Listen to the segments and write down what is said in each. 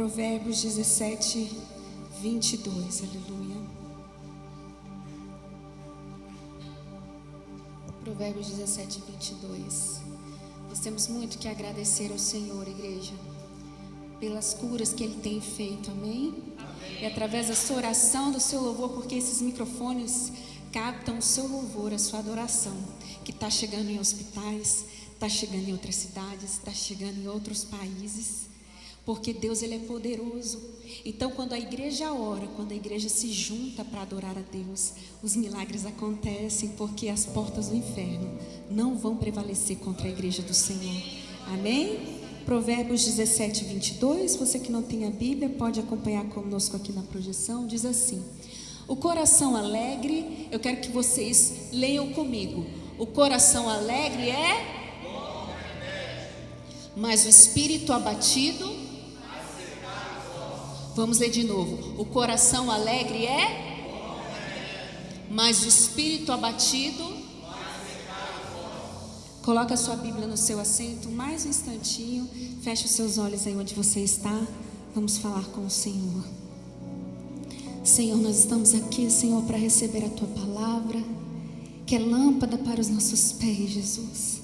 Provérbios 17, 22, aleluia. Provérbios 17, 22. Nós temos muito que agradecer ao Senhor, igreja, pelas curas que Ele tem feito, amém? E através da sua oração, do seu louvor, porque esses microfones captam o seu louvor, a sua adoração, que está chegando em hospitais, está chegando em outras cidades, está chegando em outros países, porque Deus, Ele é poderoso. Então, quando a igreja ora, quando a igreja se junta para adorar a Deus, os milagres acontecem, porque as portas do inferno não vão prevalecer contra a igreja do Senhor, amém? Provérbios 17, 22, você que não tem a Bíblia, pode acompanhar conosco aqui na projeção, diz assim: o coração alegre, eu quero que vocês leiam comigo, o coração alegre é, mas o espírito abatido, vamos ler de novo, o coração alegre é, mas o espírito abatido, coloca a sua Bíblia no seu assento, mais um instantinho, feche os seus olhos aí onde você está, vamos falar com o Senhor. Senhor, nós estamos aqui, Senhor, para receber a Tua palavra, que é lâmpada para os nossos pés, Jesus.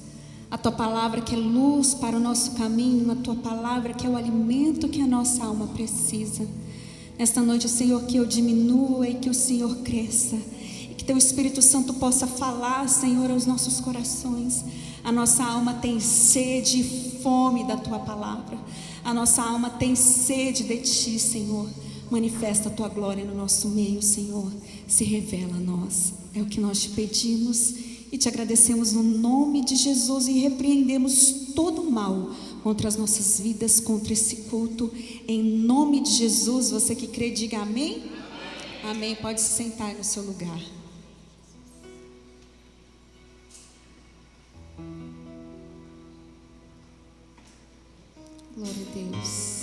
A Tua palavra que é luz para o nosso caminho, a Tua palavra que é o alimento que a nossa alma precisa. Nesta noite, Senhor, que eu diminua e que o Senhor cresça, e que Teu Espírito Santo possa falar, Senhor, aos nossos corações. A nossa alma tem sede e fome da Tua palavra, a nossa alma tem sede de Ti, Senhor. Manifesta a Tua glória no nosso meio, Senhor, se revela a nós, é o que nós te pedimos e te agradecemos no nome de Jesus, e repreendemos todo o mal contra as nossas vidas, contra esse culto, em nome de Jesus. Você que crê, diga amém? Amém, amém. Pode se sentar no seu lugar. Glória a Deus.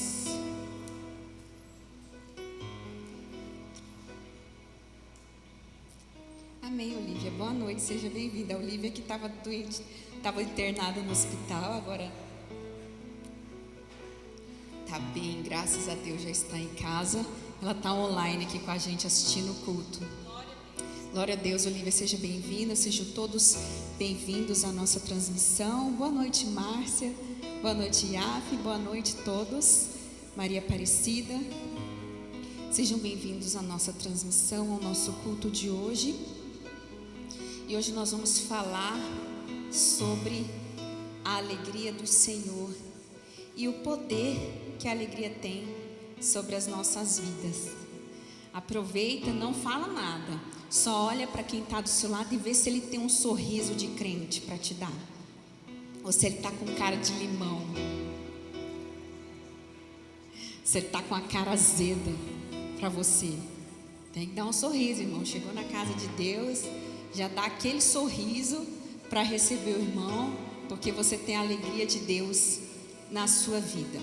Amém, Olivia. Boa noite, seja bem-vinda. A Olivia que estava doente, estava internada no hospital, agora está bem, graças a Deus, já está em casa. Ela está online aqui com a gente assistindo o culto. Glória a Deus, Olivia, seja bem-vinda, sejam todos bem-vindos à nossa transmissão. Boa noite, Márcia. Boa noite, Iaf. Boa noite a todos. Maria Aparecida. Sejam bem-vindos à nossa transmissão, ao nosso culto de hoje. E hoje nós vamos falar sobre a alegria do Senhor e o poder que a alegria tem sobre as nossas vidas. Aproveita, não fala nada, só olha para quem está do seu lado e vê se ele tem um sorriso de crente para te dar, ou se ele está com cara de limão, se ele está com a cara azeda para você. Tem que dar um sorriso, irmão. Chegou na casa de Deus, já dá aquele sorriso para receber o irmão, porque você tem a alegria de Deus na sua vida.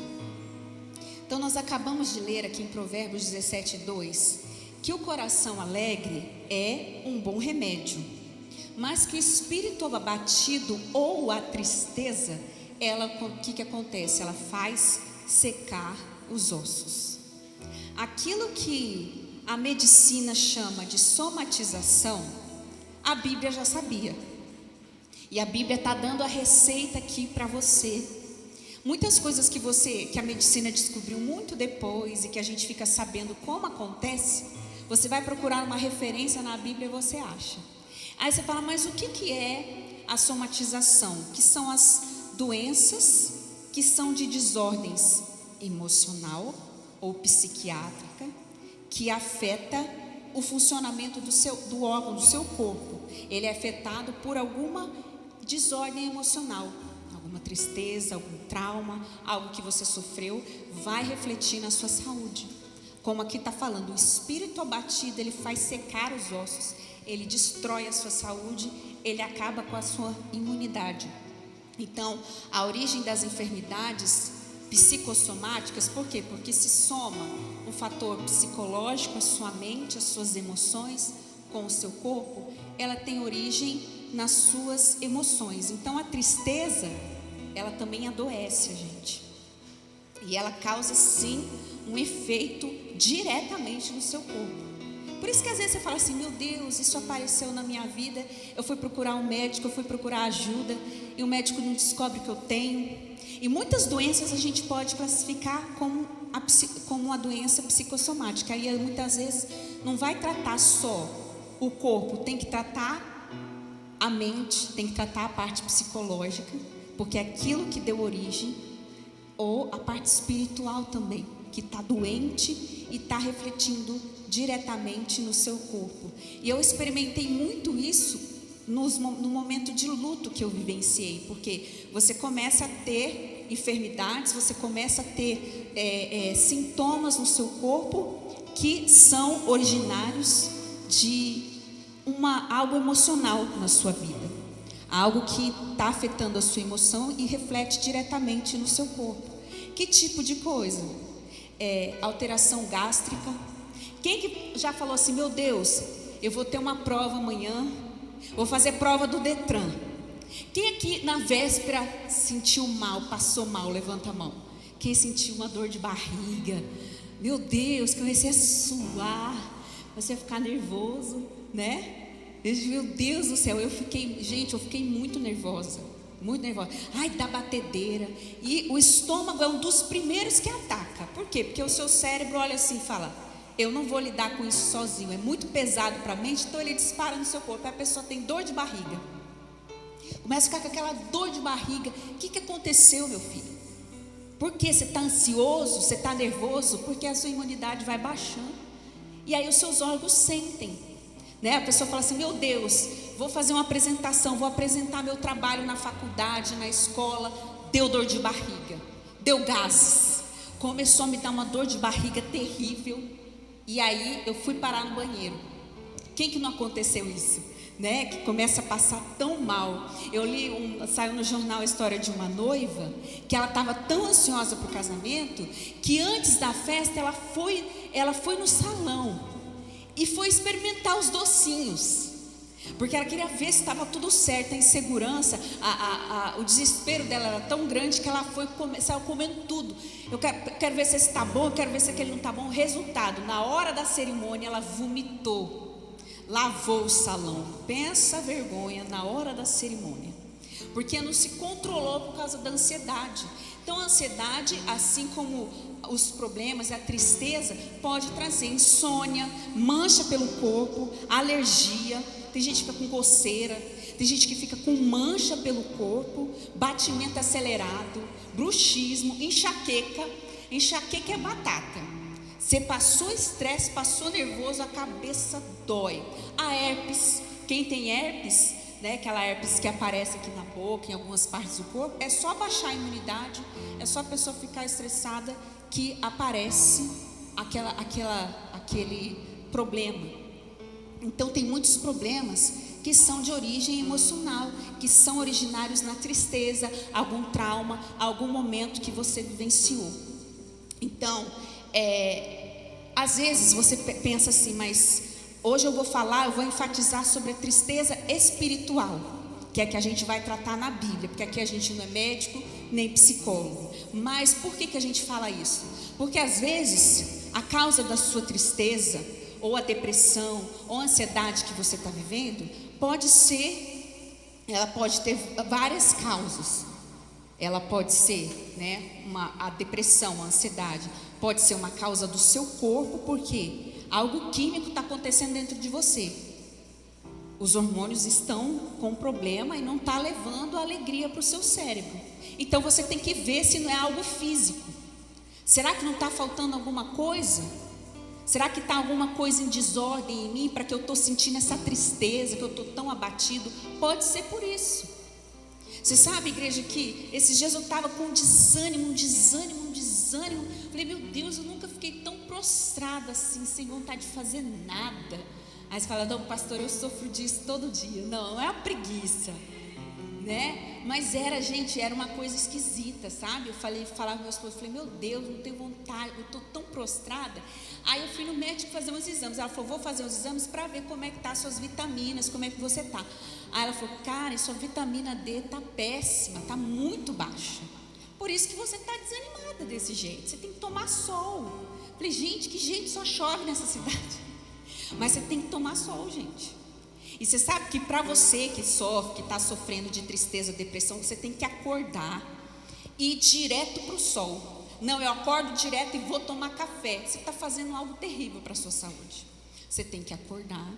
Então nós acabamos de ler aqui em Provérbios 17, 2, que o coração alegre é um bom remédio, mas que o espírito abatido ou a tristeza, o que acontece? Ela faz secar os ossos. Aquilo que a medicina chama de somatização, a Bíblia já sabia. E a Bíblia está dando a receita aqui para você. Muitas coisas que a medicina descobriu muito depois e que a gente fica sabendo como acontece, você vai procurar uma referência na Bíblia e você acha. Aí você fala, mas o que é a somatização? Que são as doenças que são de desordens emocional ou psiquiátrica, que afeta o funcionamento do órgão, do seu corpo. Ele é afetado por alguma desordem emocional, alguma tristeza, algum trauma, algo que você sofreu, vai refletir na sua saúde. Como aqui está falando, o espírito abatido, ele faz secar os ossos, ele destrói a sua saúde, ele acaba com a sua imunidade. Então, a origem das enfermidades psicossomáticas, por quê? Porque se soma um fator psicológico, a sua mente, as suas emoções com o seu corpo, ela tem origem nas suas emoções. Então a tristeza, ela também adoece a gente, e ela causa sim um efeito diretamente no seu corpo. Por isso que às vezes você fala assim: meu Deus, isso apareceu na minha vida, eu fui procurar um médico, eu fui procurar ajuda, e o médico não descobre que eu tenho. E muitas doenças a gente pode classificar como uma doença psicossomática. Aí muitas vezes não vai tratar só o corpo, tem que tratar a mente, tem que tratar a parte psicológica, porque é aquilo que deu origem, ou a parte espiritual também, que está doente e está refletindo diretamente no seu corpo. E eu experimentei muito isso no momento de luto que eu vivenciei, porque você começa a ter enfermidades, você começa a ter sintomas no seu corpo que são originários de algo emocional na sua vida, algo que está afetando a sua emoção e reflete diretamente no seu corpo. Que tipo de coisa? Alteração gástrica. Quem que já falou assim: meu Deus, eu vou ter uma prova amanhã, vou fazer prova do Detran? Quem aqui na véspera sentiu mal, passou mal? Levanta a mão. Quem sentiu uma dor de barriga? Meu Deus, comecei a suar, comecei a ficar nervoso, né? Meu Deus do céu, eu fiquei muito nervosa. Muito nervosa. Ai, dá batedeira. E o estômago é um dos primeiros que ataca. Por quê? Porque o seu cérebro olha assim e fala: eu não vou lidar com isso sozinho, é muito pesado para a mente. Então ele dispara no seu corpo. Aí a pessoa tem dor de barriga, começa a ficar com aquela dor de barriga. O que aconteceu, meu filho? Por que você está ansioso? Você está nervoso? Porque a sua imunidade vai baixando. E aí os seus órgãos sentem, né? A pessoa fala assim: meu Deus, vou fazer uma apresentação, vou apresentar meu trabalho na faculdade, na escola. Deu dor de barriga, deu gases, começou a me dar uma dor de barriga terrível. E aí eu fui parar no banheiro. Quem que não aconteceu isso, né? Que começa a passar tão mal. Saiu no jornal a história de uma noiva que ela estava tão ansiosa para o casamento que antes da festa ela foi no salão e foi experimentar os docinhos, porque ela queria ver se estava tudo certo. A insegurança, o desespero dela era tão grande que ela saiu comendo tudo. Eu quero ver se esse está bom, eu quero ver se aquele não está bom. Resultado, na hora da cerimônia ela vomitou, lavou o salão. Pensa a vergonha na hora da cerimônia, porque não se controlou por causa da ansiedade. Então a ansiedade, assim como os problemas, a tristeza, pode trazer insônia, mancha pelo corpo, alergia. Tem gente que fica com coceira, tem gente que fica com mancha pelo corpo, batimento acelerado, bruxismo, enxaqueca. Enxaqueca é batata. Você passou estresse, passou nervoso, a cabeça dói. A herpes, quem tem herpes, né, aquela herpes que aparece aqui na boca, em algumas partes do corpo, é só baixar a imunidade, é só a pessoa ficar estressada que aparece aquele problema. Então tem muitos problemas que são de origem emocional, que são originários na tristeza, algum trauma, algum momento que você vivenciou. Então, às vezes você pensa assim: mas hoje eu vou enfatizar sobre a tristeza espiritual, que é que a gente vai tratar na Bíblia, porque aqui a gente não é médico nem psicólogo. Mas por que a gente fala isso? Porque às vezes a causa da sua tristeza, ou a depressão, ou a ansiedade que você está vivendo, ela pode ter várias causas. Ela pode ser, né, a depressão, a ansiedade, pode ser uma causa do seu corpo, porque algo químico está acontecendo dentro de você. Os hormônios estão com problema e não está levando a alegria para o seu cérebro. Então você tem que ver se não é algo físico. Será que não está faltando alguma coisa? Será que está alguma coisa em desordem em mim para que eu estou sentindo essa tristeza, que eu estou tão abatido? Pode ser por isso. Você sabe, igreja, que esses dias eu estava com um desânimo. Falei: meu Deus, eu nunca fiquei tão prostrada assim, sem vontade de fazer nada. Aí você fala: não, pastor, eu sofro disso todo dia. Não é a preguiça, né? Mas era uma coisa esquisita, sabe? Eu falava com meu esposo, meu Deus, não tenho vontade, eu estou tão prostrada. Aí eu fui no médico fazer uns exames. Ela falou: vou fazer uns exames para ver como é que tá as suas vitaminas, como é que você tá. Aí ela falou: cara, sua vitamina D tá péssima, tá muito baixa. Por isso que você tá desanimada. nada desse jeito. Você tem que tomar sol. Falei, gente, que jeito, só chove nessa cidade. Mas você tem que tomar sol, gente. E você sabe que para você que sofre, que está sofrendo de tristeza, depressão, você tem que acordar e ir direto para o sol. Não, eu acordo direto e vou tomar café. Você está fazendo algo terrível para a sua saúde. Você tem que acordar.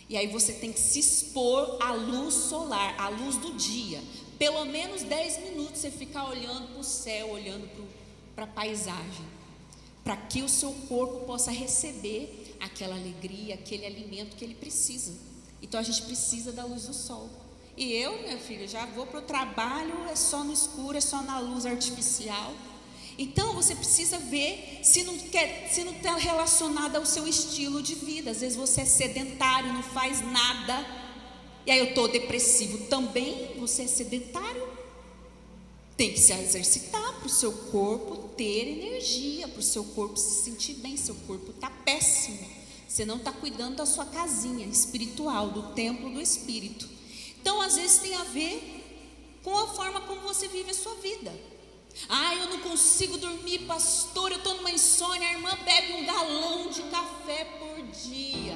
E aí você tem que se expor à luz solar, à luz do dia. Pelo menos 10 minutos você ficar olhando para o céu, olhando para a paisagem. Para que o seu corpo possa receber aquela alegria, aquele alimento que ele precisa. Então a gente precisa da luz do sol. E eu, minha filha, já vou para o trabalho, é só no escuro, é só na luz artificial. Então você precisa ver se não está relacionado ao seu estilo de vida. Às vezes você é sedentário, não faz nada. E aí eu estou depressivo também. Você é sedentário. Tem que se exercitar para o seu corpo ter energia, para o seu corpo se sentir bem. Seu corpo está péssimo. Você não está cuidando da sua casinha espiritual, do templo do Espírito. Então às vezes tem a ver com a forma como você vive a sua vida. Eu não consigo dormir, pastor, eu estou numa insônia. A irmã bebe um galão de café por dia,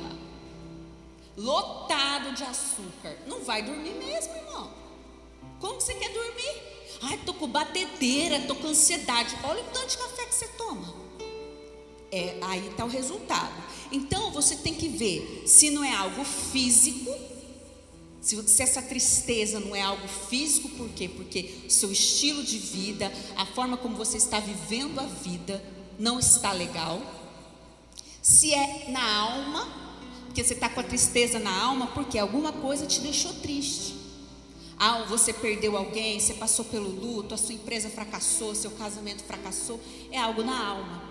lotado de açúcar. Não vai dormir mesmo, irmão. Como você quer dormir? Estou com batedeira, estou com ansiedade. Olha o tanto de café que você toma. Aí está o resultado. Então você tem que ver se não é algo físico. Se essa tristeza não é algo físico, por quê? Porque o seu estilo de vida, a forma como você está vivendo a vida, não está legal. Se é na alma, porque você está com a tristeza na alma, porque alguma coisa te deixou triste. Você perdeu alguém, você passou pelo luto, a sua empresa fracassou, seu casamento fracassou, é algo na alma.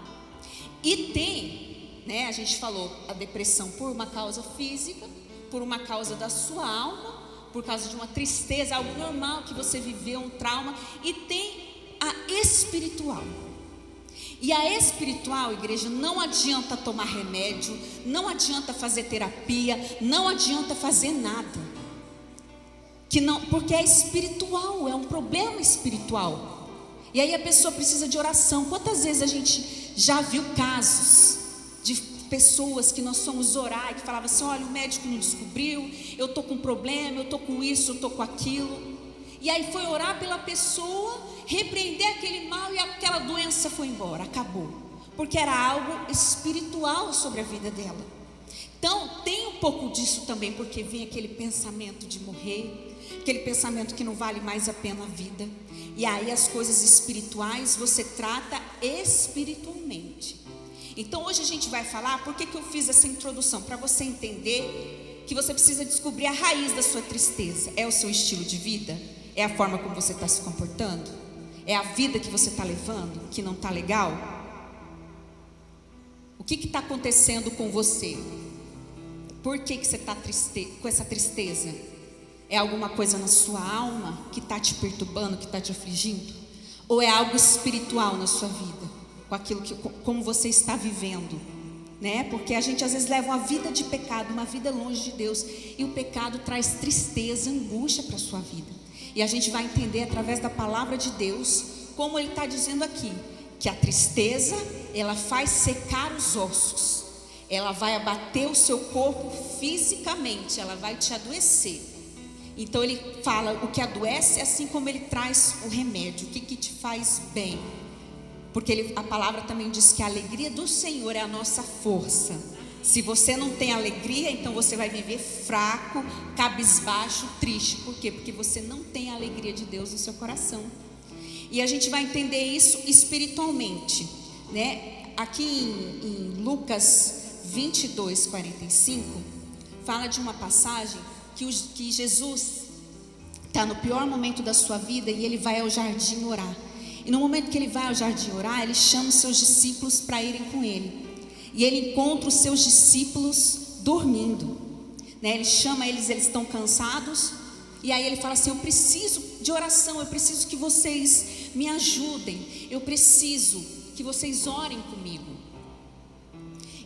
E tem, a gente falou, a depressão por uma causa física, por uma causa da sua alma, por causa de uma tristeza, algo normal que você viveu, um trauma. E tem a espiritual. E a espiritual, igreja, não adianta tomar remédio, não adianta fazer terapia, não adianta fazer nada. Porque é espiritual, é um problema espiritual. E aí a pessoa precisa de oração. Quantas vezes a gente já viu casos de pessoas que nós fomos orar e que falavam assim, olha, o médico não descobriu, eu estou com problema, eu estou com isso, eu estou com aquilo. E aí foi orar pela pessoa, repreender aquele mal e aquela doença foi embora, acabou. Porque era algo espiritual sobre a vida dela. Então tem um pouco disso também, porque vem aquele pensamento de morrer, aquele pensamento que não vale mais a pena a vida. E aí as coisas espirituais você trata espiritualmente. Então hoje a gente vai falar, por que eu fiz essa introdução? Para você entender que você precisa descobrir a raiz da sua tristeza. É o seu estilo de vida? É a forma como você está se comportando? É a vida que você está levando, que não está legal? O que está acontecendo com você? Por que você está com essa tristeza? É alguma coisa na sua alma que está te perturbando, que está te afligindo? Ou é algo espiritual na sua vida? Com aquilo como você está vivendo, Porque a gente às vezes leva uma vida de pecado, uma vida longe de Deus, e o pecado traz tristeza, angústia para a sua vida. E a gente vai entender através da palavra de Deus, como ele está dizendo aqui, que a tristeza, ela faz secar os ossos, ela vai abater o seu corpo fisicamente, ela vai te adoecer. Então ele fala, o que adoece é assim como ele traz o remédio, o que te faz bem. Porque a palavra também diz que a alegria do Senhor é a nossa força. Se você não tem alegria, então você vai viver fraco, cabisbaixo, triste. Por quê? Porque você não tem a alegria de Deus no seu coração. E a gente vai entender isso espiritualmente, Aqui em Lucas 22, 45, fala de uma passagem que Jesus está no pior momento da sua vida e ele vai ao jardim orar. E no momento que ele vai ao jardim orar, ele chama os seus discípulos para irem com ele. E ele encontra os seus discípulos dormindo. Ele chama eles estão cansados. E aí ele fala assim, eu preciso de oração, eu preciso que vocês me ajudem. Eu preciso que vocês orem comigo.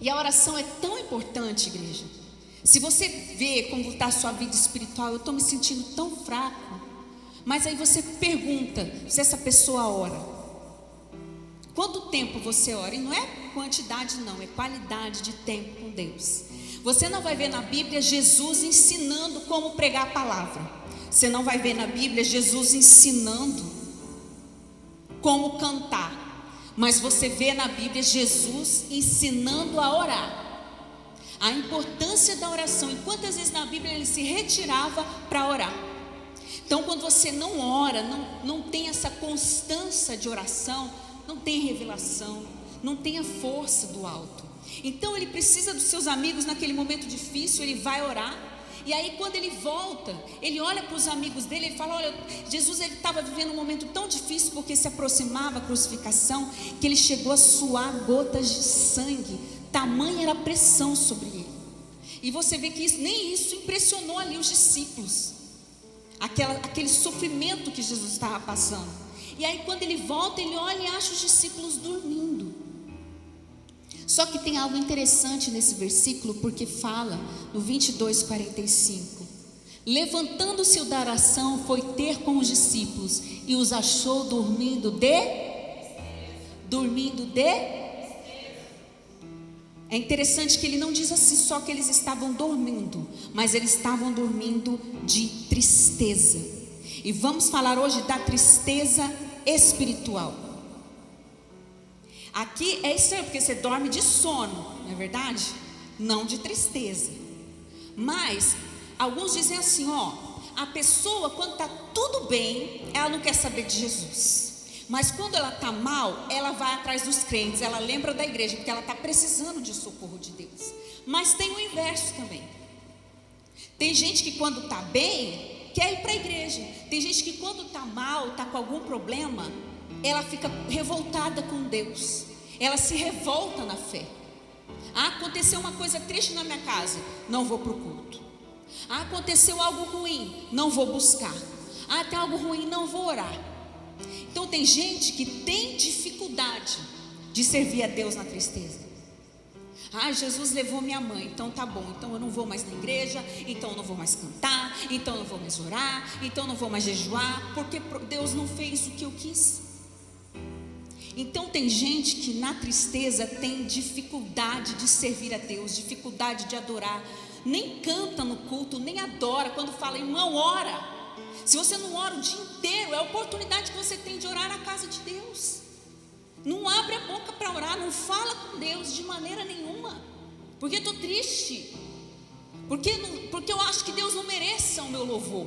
E a oração é tão importante, igreja. Se você vê como está a sua vida espiritual, eu estou me sentindo tão fraco. Mas aí você pergunta se essa pessoa ora. Quanto tempo você ora? E não é quantidade não, é qualidade de tempo com Deus. Você não vai ver na Bíblia Jesus ensinando como pregar a palavra. Você não vai ver na Bíblia Jesus ensinando como cantar. Mas você vê na Bíblia Jesus ensinando a orar. A importância da oração. E quantas vezes na Bíblia ele se retirava para orar. Então quando você não ora, não tem essa constância de oração, não tem revelação, não tem a força do alto. Então ele precisa dos seus amigos naquele momento difícil, ele vai orar. E aí quando ele volta, ele olha para os amigos dele, ele fala: olha, Jesus ele estava vivendo um momento tão difícil, porque se aproximava a crucificação, que ele chegou a suar gotas de sangue, tamanha era a pressão sobre ele. E você vê que nem isso impressionou ali os discípulos, aquele sofrimento que Jesus estava passando. E aí quando ele volta, ele olha e acha os discípulos dormindo. Só que tem algo interessante nesse versículo, porque fala no 22:45: levantando-se o da oração, foi ter com os discípulos e os achou dormindo de. É interessante que ele não diz assim só que eles estavam dormindo, mas eles estavam dormindo de tristeza. E vamos falar hoje da tristeza espiritual. Aqui é estranho, porque você dorme de sono, não é verdade? Não de tristeza. Mas alguns dizem assim, a pessoa quando está tudo bem, ela não quer saber de Jesus. Mas quando ela está mal, ela vai atrás dos crentes, ela lembra da igreja, porque ela está precisando de socorro de Deus. Mas tem o inverso também. Tem gente que quando está bem, quer ir para a igreja. Tem gente que quando está mal, está com algum problema, ela fica revoltada com Deus. Ela se revolta na fé. Aconteceu uma coisa triste na minha casa, não vou para o culto. Aconteceu algo ruim, não vou buscar. Tem algo ruim, não vou orar. Então tem gente que tem dificuldade de servir a Deus na tristeza. Jesus levou minha mãe, então tá bom, então eu não vou mais na igreja, então eu não vou mais cantar, então eu não vou mais orar, então eu não vou mais jejuar, porque Deus não fez o que eu quis. Então tem gente que na tristeza tem dificuldade de servir a Deus, dificuldade de adorar, nem canta no culto, nem adora. Quando fala, irmão, ora. Se você não ora o dia inteiro, é a oportunidade que você tem de orar na casa de Deus. Não abre a boca para orar, não fala com Deus de maneira nenhuma, porque estou triste, porque eu acho que Deus não mereça o meu louvor.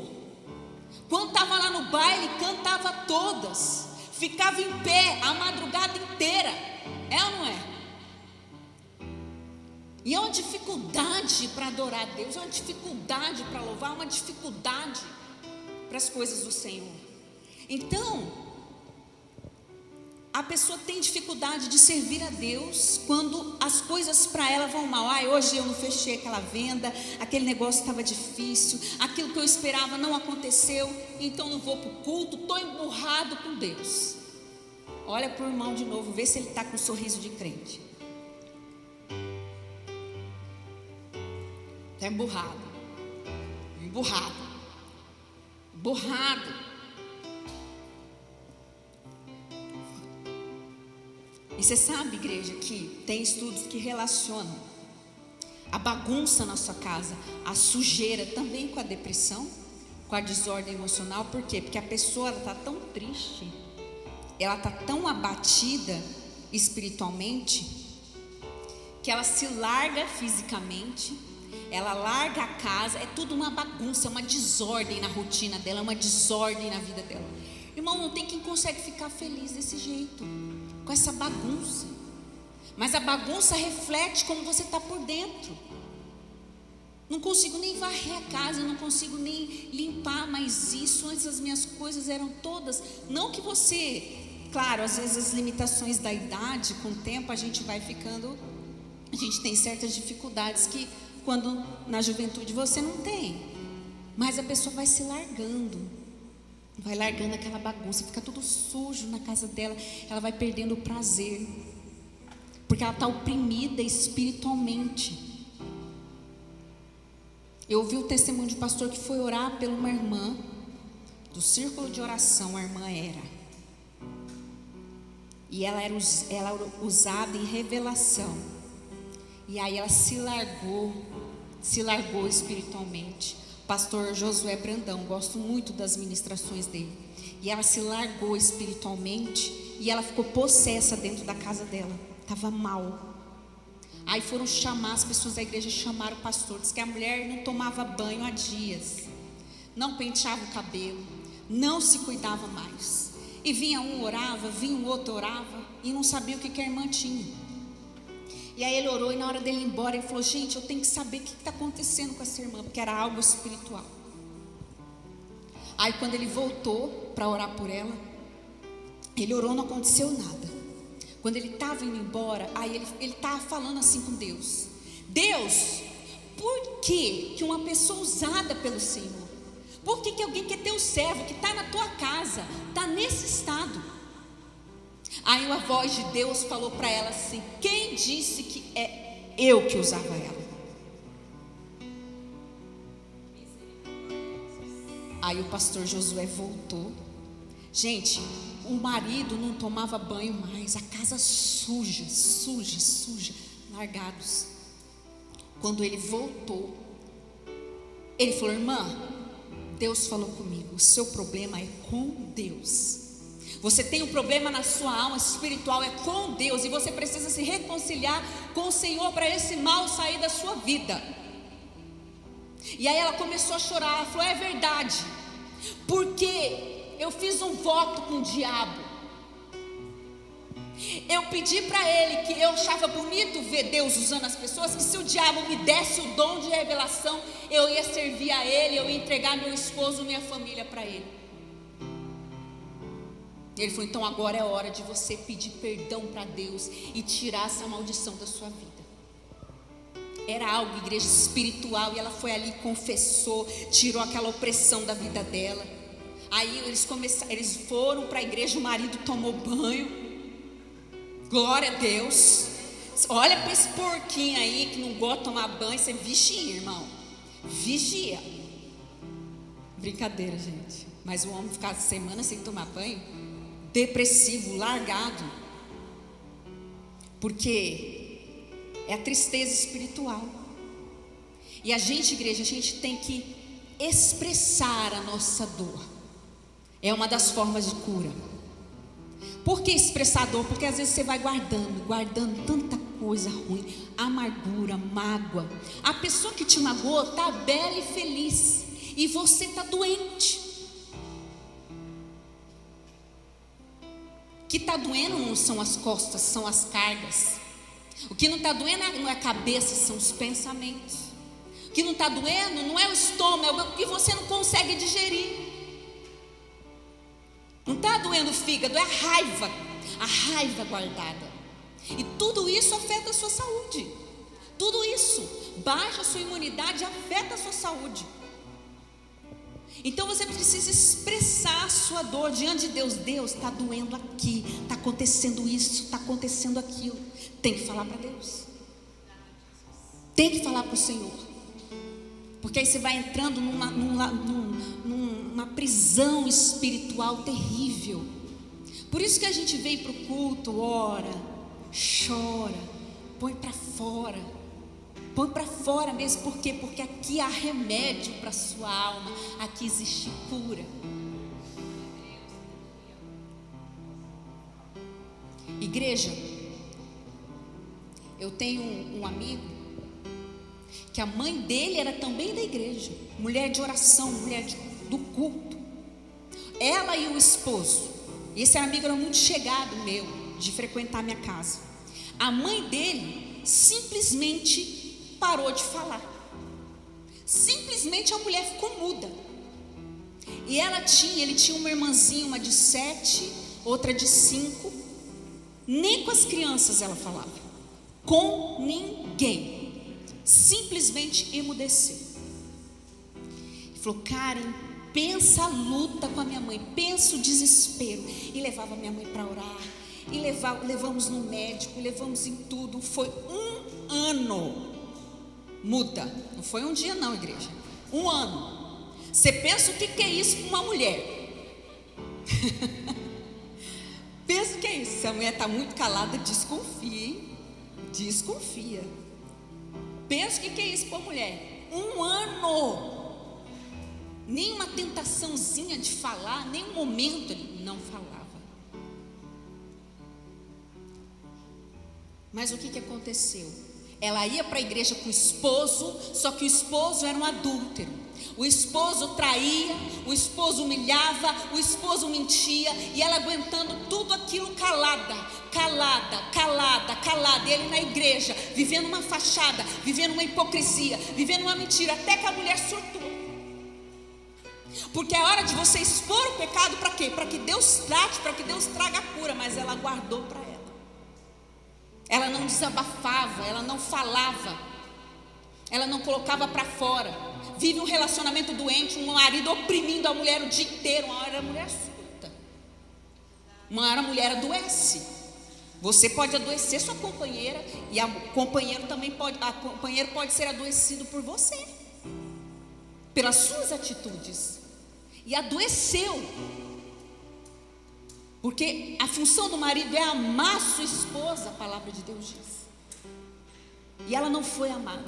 Quando estava lá no baile, cantava todas, ficava em pé a madrugada inteira, é ou não é? E é uma dificuldade para adorar a Deus, é uma dificuldade para louvar, é uma dificuldade para as coisas do Senhor. Então a pessoa tem dificuldade de servir a Deus quando as coisas para ela vão mal. Hoje eu não fechei aquela venda, aquele negócio estava difícil, aquilo que eu esperava não aconteceu, então não vou para o culto, estou emburrado com Deus. Olha para o irmão de novo, vê se ele está com um sorriso de crente. Está emburrado. E você sabe, igreja, que tem estudos que relacionam a bagunça na sua casa, a sujeira também com a depressão, com a desordem emocional. Por quê? Porque a pessoa está tão triste, ela está tão abatida espiritualmente, que ela se larga fisicamente, ela larga a casa, é tudo uma bagunça, é uma desordem na rotina dela, é uma desordem na vida dela. Irmão, não tem quem consegue ficar feliz desse jeito, com essa bagunça. Mas a bagunça reflete como você está por dentro. Não consigo nem varrer a casa, não consigo nem limpar, mas isso, antes as minhas coisas eram todas. Não que você, claro, às vezes as limitações da idade, com o tempo a gente vai ficando, a gente tem certas dificuldades que quando na juventude você não tem. Mas a pessoa vai se largando, vai largando aquela bagunça, fica tudo sujo na casa dela, ela vai perdendo o prazer, porque ela está oprimida espiritualmente. Eu ouvi o testemunho de um pastor que foi orar por uma irmã, do círculo de oração, a irmã era. E ela era usada em revelação. E aí ela se largou espiritualmente. Pastor Josué Brandão, gosto muito das ministrações dele. E ela se largou espiritualmente e ela ficou possessa dentro da casa dela. Estava mal. Aí foram chamar, as pessoas da igreja chamaram o pastor. Diz que a mulher não tomava banho há dias, não penteava o cabelo, não se cuidava mais. E vinha um orava, vinha um outro orava e não sabia o que a irmã tinha. E aí ele orou e na hora dele ir embora ele falou: gente, eu tenho que saber o que está acontecendo com essa irmã, porque era algo espiritual. Aí quando ele voltou para orar por ela, ele orou, não aconteceu nada. Quando ele estava indo embora, aí ele estava falando assim com Deus: Deus, por que uma pessoa usada pelo Senhor, por que alguém que é teu servo, que está na tua casa, está nesse estado? Aí uma voz de Deus falou para ela assim: quem disse que é eu que usava ela? Aí o pastor Josué voltou. Gente, o marido não tomava banho mais, a casa suja, largados. Quando ele voltou, ele falou: irmã, Deus falou comigo, o seu problema é com Deus. Você tem um problema na sua alma espiritual, é com Deus, e você precisa se reconciliar com o Senhor para esse mal sair da sua vida. E aí ela começou a chorar. Ela falou: é verdade, porque eu fiz um voto com o diabo. Eu pedi para ele, que eu achava bonito ver Deus usando as pessoas, que se o diabo me desse o dom de revelação, eu ia servir a ele, eu ia entregar meu esposo, minha família para ele. Ele falou: então agora é hora de você pedir perdão para Deus e tirar essa maldição da sua vida. Era algo, igreja, espiritual. E ela foi ali, confessou, tirou aquela opressão da vida dela. Aí eles foram para a igreja, o marido tomou banho. Glória a Deus. Olha para esse porquinho aí que não gosta de tomar banho. Você vigia, irmão, vigia. Brincadeira, gente. Mas o homem ficar semana sem tomar banho, depressivo, largado, porque é a tristeza espiritual. E a gente, igreja, a gente tem que expressar a nossa dor. É uma das formas de cura. Por que expressar dor? Porque às vezes você vai guardando tanta coisa ruim, amargura, mágoa. A pessoa que te magoou está bela e feliz, e você está doente. O que está doendo não são as costas, são as cargas. O que não está doendo não é a cabeça, são os pensamentos. O que não está doendo não é o estômago, é o que você não consegue digerir. Não está doendo o fígado, é a raiva guardada. E tudo isso afeta a sua saúde. Tudo isso baixa a sua imunidade, afeta a sua saúde. Então você precisa expressar a sua dor diante de Deus. Deus, está doendo aqui, está acontecendo isso, está acontecendo aquilo. Tem que falar para Deus, tem que falar para o Senhor, porque aí você vai entrando numa prisão espiritual terrível. Por isso que a gente veio para o culto, ora, chora, põe para fora. Põe para fora mesmo. Por quê? Porque aqui há remédio para a sua alma. Aqui existe cura. Igreja, eu tenho um amigo que a mãe dele era também da igreja, mulher de oração, mulher do culto. Ela e o esposo, esse amigo era muito chegado meu, de frequentar minha casa. A mãe dele simplesmente parou de falar. Simplesmente a mulher ficou muda. E ele tinha uma irmãzinha, uma de 7, outra de 5. Nem com as crianças ela falava, com ninguém. Simplesmente emudeceu. Ele falou: Karen, pensa a luta com a minha mãe, pensa o desespero. E levava minha mãe para orar, e levamos no médico, levamos em tudo. Foi 1 ano muda. Não foi um dia não, igreja, 1 ano. Você pensa o que é isso para uma mulher? Pensa pensa o que é isso? Se a mulher está muito calada, desconfia, hein? Desconfia. Pensa o que é isso para a mulher? 1 ano. Nenhuma tentaçãozinha de falar, nenhum momento ele não falava. Mas o que aconteceu? Ela ia para a igreja com o esposo, só que o esposo era um adúltero. O esposo traía, o esposo humilhava, o esposo mentia, e ela aguentando tudo aquilo calada. E ele na igreja, vivendo uma fachada, vivendo uma hipocrisia, vivendo uma mentira, até que a mulher surtou. Porque é hora de você expor o pecado para quê? Para que Deus trate, para que Deus traga a cura, mas ela guardou para ela. Ela não desabafava, ela não falava, ela não colocava para fora. Vive um relacionamento doente, um marido oprimindo a mulher o dia inteiro. Uma hora a mulher surta, uma hora a mulher adoece. Você pode adoecer sua companheira, e a companheiro pode ser adoecido por você, pelas suas atitudes, e adoeceu. Porque a função do marido é amar sua esposa, a palavra de Deus diz. E ela não foi amada.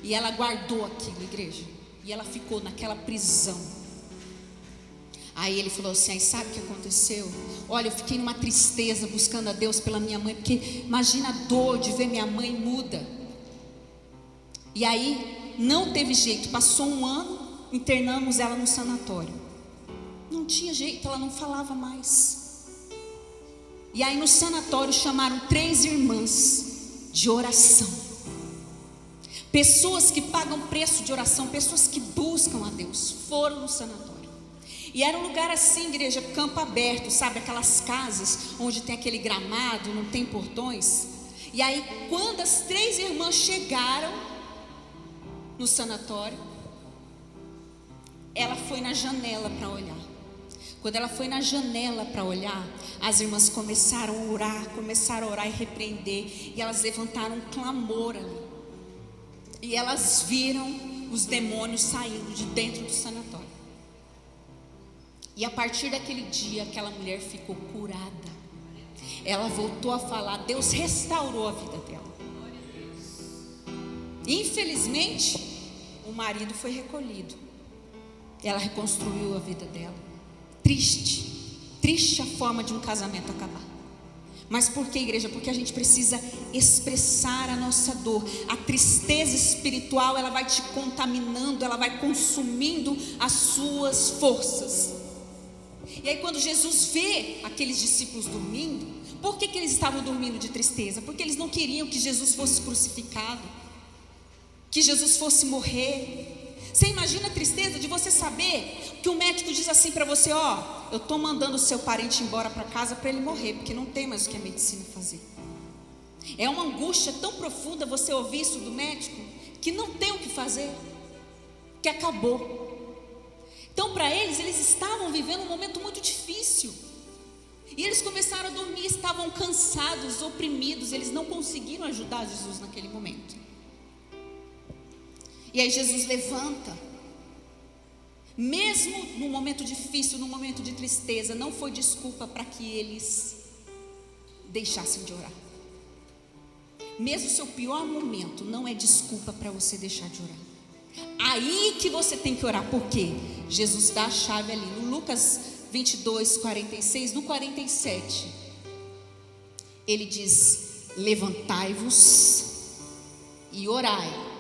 E ela guardou aquilo, igreja. E ela ficou naquela prisão. Aí ele falou assim: aí sabe o que aconteceu? Olha, eu fiquei numa tristeza buscando a Deus pela minha mãe, porque imagina a dor de ver minha mãe muda. E aí não teve jeito, passou 1 ano, internamos ela no sanatório. Não tinha jeito, ela não falava mais. E aí no sanatório chamaram 3 irmãs de oração. Pessoas que pagam preço de oração, pessoas que buscam a Deus, foram no sanatório. E era um lugar assim, igreja, campo aberto, sabe? Aquelas casas onde tem aquele gramado, não tem portões. E aí quando as 3 irmãs chegaram no sanatório, ela foi na janela para olhar. Quando ela foi na janela para olhar, as irmãs começaram a orar e repreender. E elas levantaram um clamor ali. E elas viram os demônios saindo de dentro do sanatório. E a partir daquele dia, aquela mulher ficou curada. Ela voltou a falar, Deus restaurou a vida dela. Infelizmente, o marido foi recolhido. Ela reconstruiu a vida dela. Triste a forma de um casamento acabar. Mas por que, igreja? Porque a gente precisa expressar a nossa dor. A tristeza espiritual, ela vai te contaminando, ela vai consumindo as suas forças. E aí quando Jesus vê aqueles discípulos dormindo, por que eles estavam dormindo de tristeza? Porque eles não queriam que Jesus fosse crucificado, que Jesus fosse morrer. Você imagina a tristeza de você saber que o médico diz assim para você: ó, eu estou mandando o seu parente embora para casa para ele morrer, porque não tem mais o que a medicina fazer. É uma angústia tão profunda você ouvir isso do médico, que não tem o que fazer, que acabou. Então para eles estavam vivendo um momento muito difícil. E eles começaram a dormir, estavam cansados, oprimidos. Eles não conseguiram ajudar Jesus naquele momento. E aí Jesus levanta, mesmo no momento difícil, no momento de tristeza, não foi desculpa para que eles deixassem de orar. Mesmo o seu pior momento não é desculpa para você deixar de orar. Aí que você tem que orar, porque Jesus dá a chave ali, no Lucas 22, 46, no 47, ele diz: levantai-vos e orai.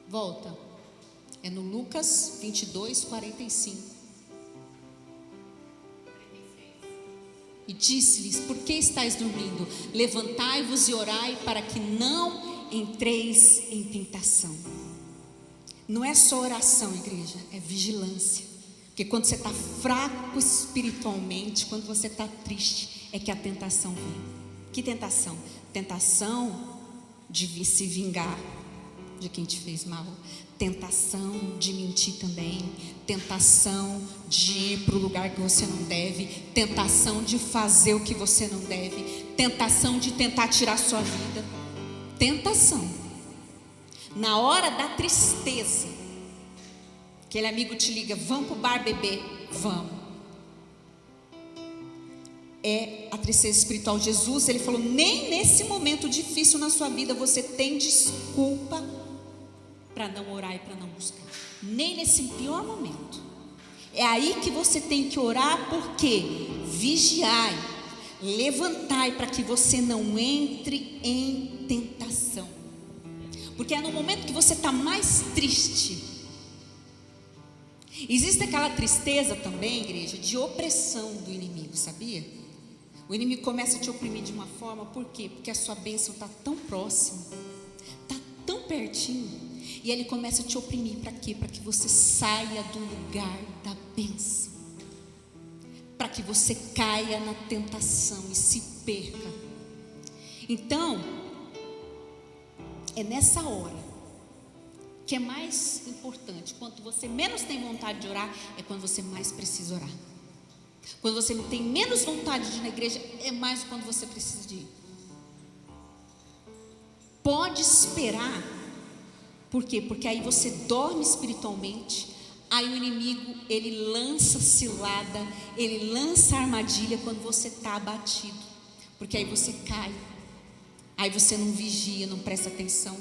Volta, é no Lucas 22, 45. E disse-lhes: por que estáis dormindo? Levantai-vos e orai para que não entreis em tentação. Não é só oração, igreja, é vigilância. Porque quando você está fraco espiritualmente, quando você está triste, é que a tentação vem. Que tentação? Tentação de se vingar de quem te fez mal, tentação de mentir também, tentação de ir para o lugar que você não deve, tentação de fazer o que você não deve, tentação de tentar tirar sua vida, tentação. Na hora da tristeza, Aquele amigo te liga, vamos pro bar beber? Vamos. É a tristeza espiritual. Jesus, ele falou, nem nesse momento difícil na sua vida você tem desculpa para não orar e para não buscar. Nem nesse pior momento. É aí que você tem que orar, porque vigiai, levantai para que você não entre em tentação. Porque é no momento que você está mais triste. Existe aquela tristeza também, igreja, de opressão do inimigo, sabia? O inimigo começa a te oprimir de uma forma, por quê? Porque a sua bênção está tão próxima, está tão pertinho, e ele começa a te oprimir para quê? Para que você saia do lugar da bênção, para que você caia na tentação e se perca. Então, é nessa hora que é mais importante. Quando você menos tem vontade de orar, é quando você mais precisa orar. Quando você tem menos vontade de ir na igreja, é mais quando você precisa de ir. Pode esperar. Por quê? Porque aí você dorme espiritualmente. Aí o inimigo, ele lança cilada, ele lança armadilha quando você está abatido. Porque aí você cai. Aí você não vigia, não presta atenção.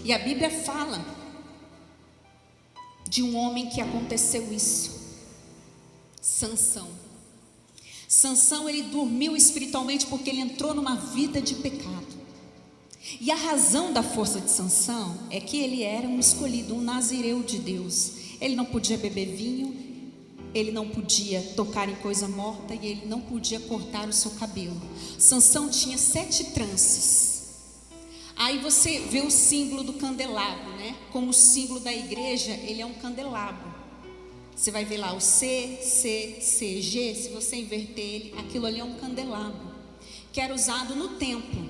E a Bíblia fala de um homem que aconteceu isso. Sansão. Sansão, ele dormiu espiritualmente porque ele entrou numa vida de pecado. E a razão da força de Sansão é que ele era um escolhido, um nazireu de Deus. Ele não podia beber vinho, ele não podia tocar em coisa morta e ele não podia cortar o seu cabelo. Sansão tinha 7 tranças. Aí você vê o símbolo do candelabro, né? Como o símbolo da igreja, ele é um candelabro. Você vai ver lá o C, C, C, G. Se você inverter ele, aquilo ali é um candelabro que era usado no templo.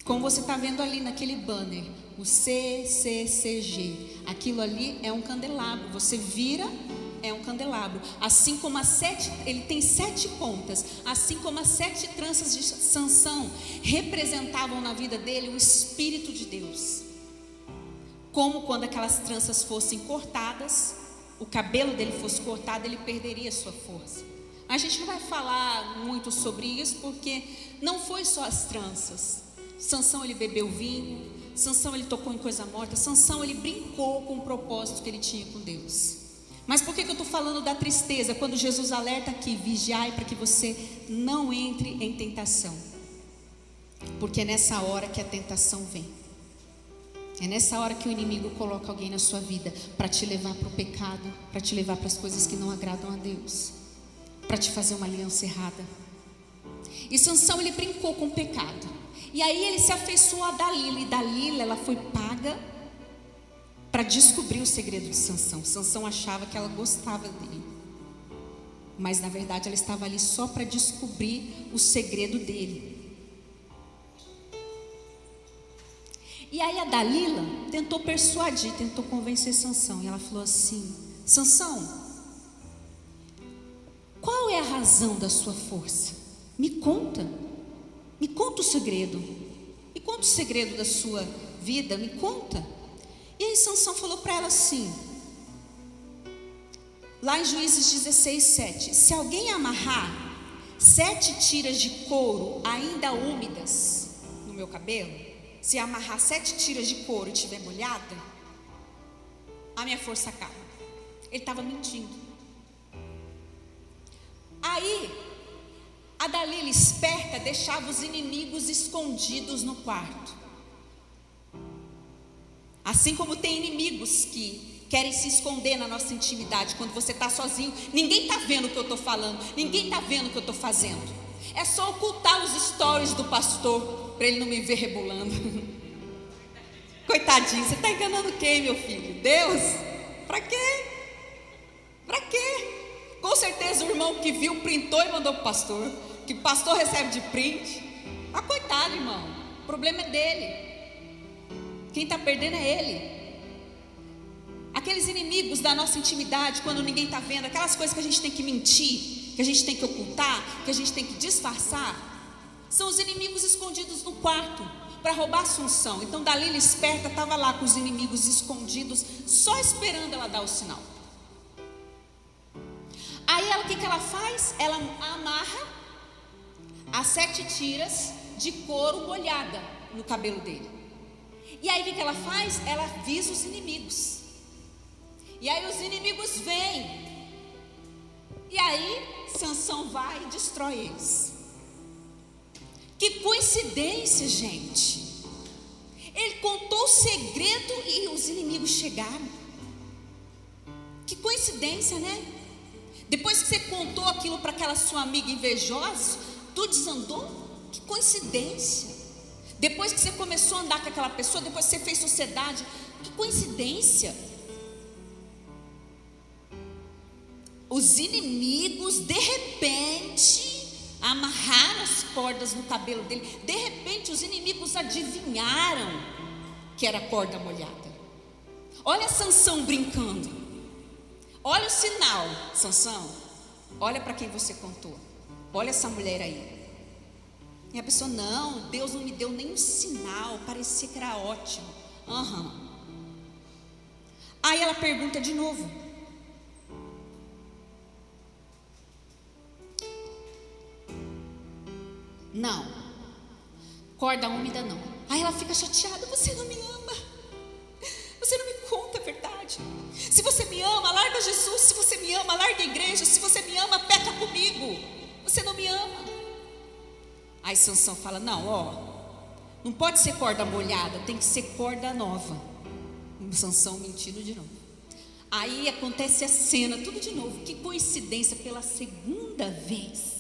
Como você está vendo ali naquele banner, o C, C, C, G. Aquilo ali é um candelabro. Você vira, é um candelabro. Assim como ele tem 7 pontas. Assim como as 7 tranças de Sansão representavam na vida dele o Espírito de Deus. Como quando aquelas tranças fossem cortadas, o cabelo dele fosse cortado, ele perderia sua força. A gente não vai falar muito sobre isso, porque não foi só as tranças. Sansão, ele bebeu vinho. Sansão, ele tocou em coisa morta. Sansão, ele brincou com o propósito que ele tinha com Deus. Mas por que eu estou falando da tristeza? Quando Jesus alerta aqui, vigiai para que você não entre em tentação. Porque é nessa hora que a tentação vem. É nessa hora que o inimigo coloca alguém na sua vida para te levar para o pecado, para te levar para as coisas que não agradam a Deus, para te fazer uma aliança errada. E Sansão, ele brincou com o pecado. E aí ele se afeiçoou a Dalila. E Dalila, ela foi paga para descobrir o segredo de Sansão. Sansão achava que ela gostava dele, mas na verdade ela estava ali só para descobrir o segredo dele. E aí a Dalila tentou persuadir, tentou convencer Sansão. E ela falou assim: Sansão, qual é a razão da sua força? Me conta o segredo. Me conta o segredo da sua vida, me conta. E aí Sansão falou para ela assim, lá em Juízes 16:7: se alguém amarrar 7 tiras de couro ainda úmidas no meu cabelo, se amarrar 7 tiras de couro e estiver molhada, a minha força acaba. Ele estava mentindo. Aí a Dalila, esperta, deixava os inimigos escondidos no quarto. Assim como tem inimigos que querem se esconder na nossa intimidade. Quando você está sozinho, ninguém está vendo o que eu estou falando, ninguém está vendo o que eu estou fazendo. É só ocultar os stories do pastor para ele não me ver rebolando. Coitadinho, você está enganando quem, meu filho? Deus? Para quê? Para quê? Com certeza o irmão que viu printou e mandou para o pastor, que o pastor recebe de print. Ah, coitado, irmão, o problema é dele. Quem está perdendo é ele. Aqueles inimigos da nossa intimidade, quando ninguém está vendo, aquelas coisas que a gente tem que mentir, que a gente tem que ocultar, que a gente tem que disfarçar, são os inimigos escondidos no quarto, para roubar Sansão. Então Dalila esperta estava lá com os inimigos escondidos, só esperando ela dar o sinal. Aí ela, o que ela faz? Ela amarra as 7 tiras de couro molhada no cabelo dele. E aí o que ela faz? Ela avisa os inimigos. E aí os inimigos vêm. E aí Sansão vai e destrói eles. Que coincidência, gente. Ele contou o segredo e os inimigos chegaram. Que coincidência, né? Depois que você contou aquilo para aquela sua amiga invejosa, tudo desandou. Que coincidência. Depois que você começou a andar com aquela pessoa, depois que você fez sociedade, que coincidência. Os inimigos, de repente, amarraram as cordas no cabelo dele. De repente, os inimigos adivinharam que era corda molhada. Olha Sansão brincando. Olha o sinal, Sansão. Olha para quem você contou. Olha essa mulher aí. E a pessoa, não, Deus não me deu nenhum sinal, parecia que era ótimo. Aí ela pergunta de novo. Não, corda úmida não. Aí ela fica chateada, você não me ama. Você não me conta a verdade. Se você me ama, larga Jesus. Se você me ama, larga a igreja. Se você me ama, peca comigo. Você não me ama. Aí Sansão fala, não pode ser corda molhada, tem que ser corda nova. Sansão mentindo de novo. Aí acontece a cena, tudo de novo. Que coincidência, pela segunda vez.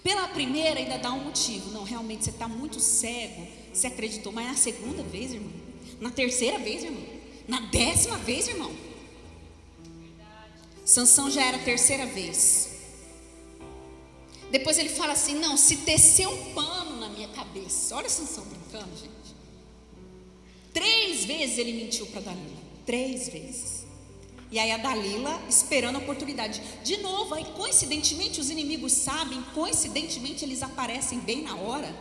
Pela primeira ainda dá um motivo. Não, realmente você está muito cego. Você acreditou, mas na segunda vez, irmão. Na terceira vez, irmão. Na 10ª vez, irmão. Sansão já era a terceira vez. Depois ele fala assim, não, se tecer um pano na minha cabeça. Olha Sansão brincando, gente. 3 vezes ele mentiu para Dalila. 3 vezes. E aí a Dalila esperando a oportunidade. De novo, aí coincidentemente os inimigos sabem. Coincidentemente eles aparecem bem na hora.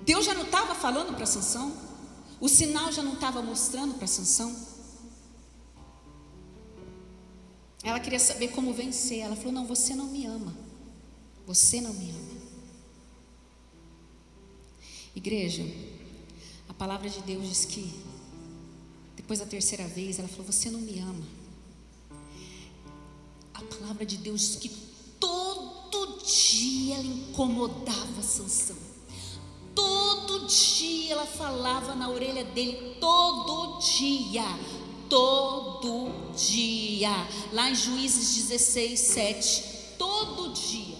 Deus já não estava falando para Sansão. O sinal já não estava mostrando para Sansão. Ela queria saber como vencer. Ela falou, não, você não me ama. Você não me ama. Igreja, a palavra de Deus diz que depois da terceira vez ela falou, você não me ama. A palavra de Deus diz que todo dia ela incomodava Sansão. Todo dia ela falava na orelha dele. Todo dia. Todo dia. Lá em Juízes 16, 7. Todo dia.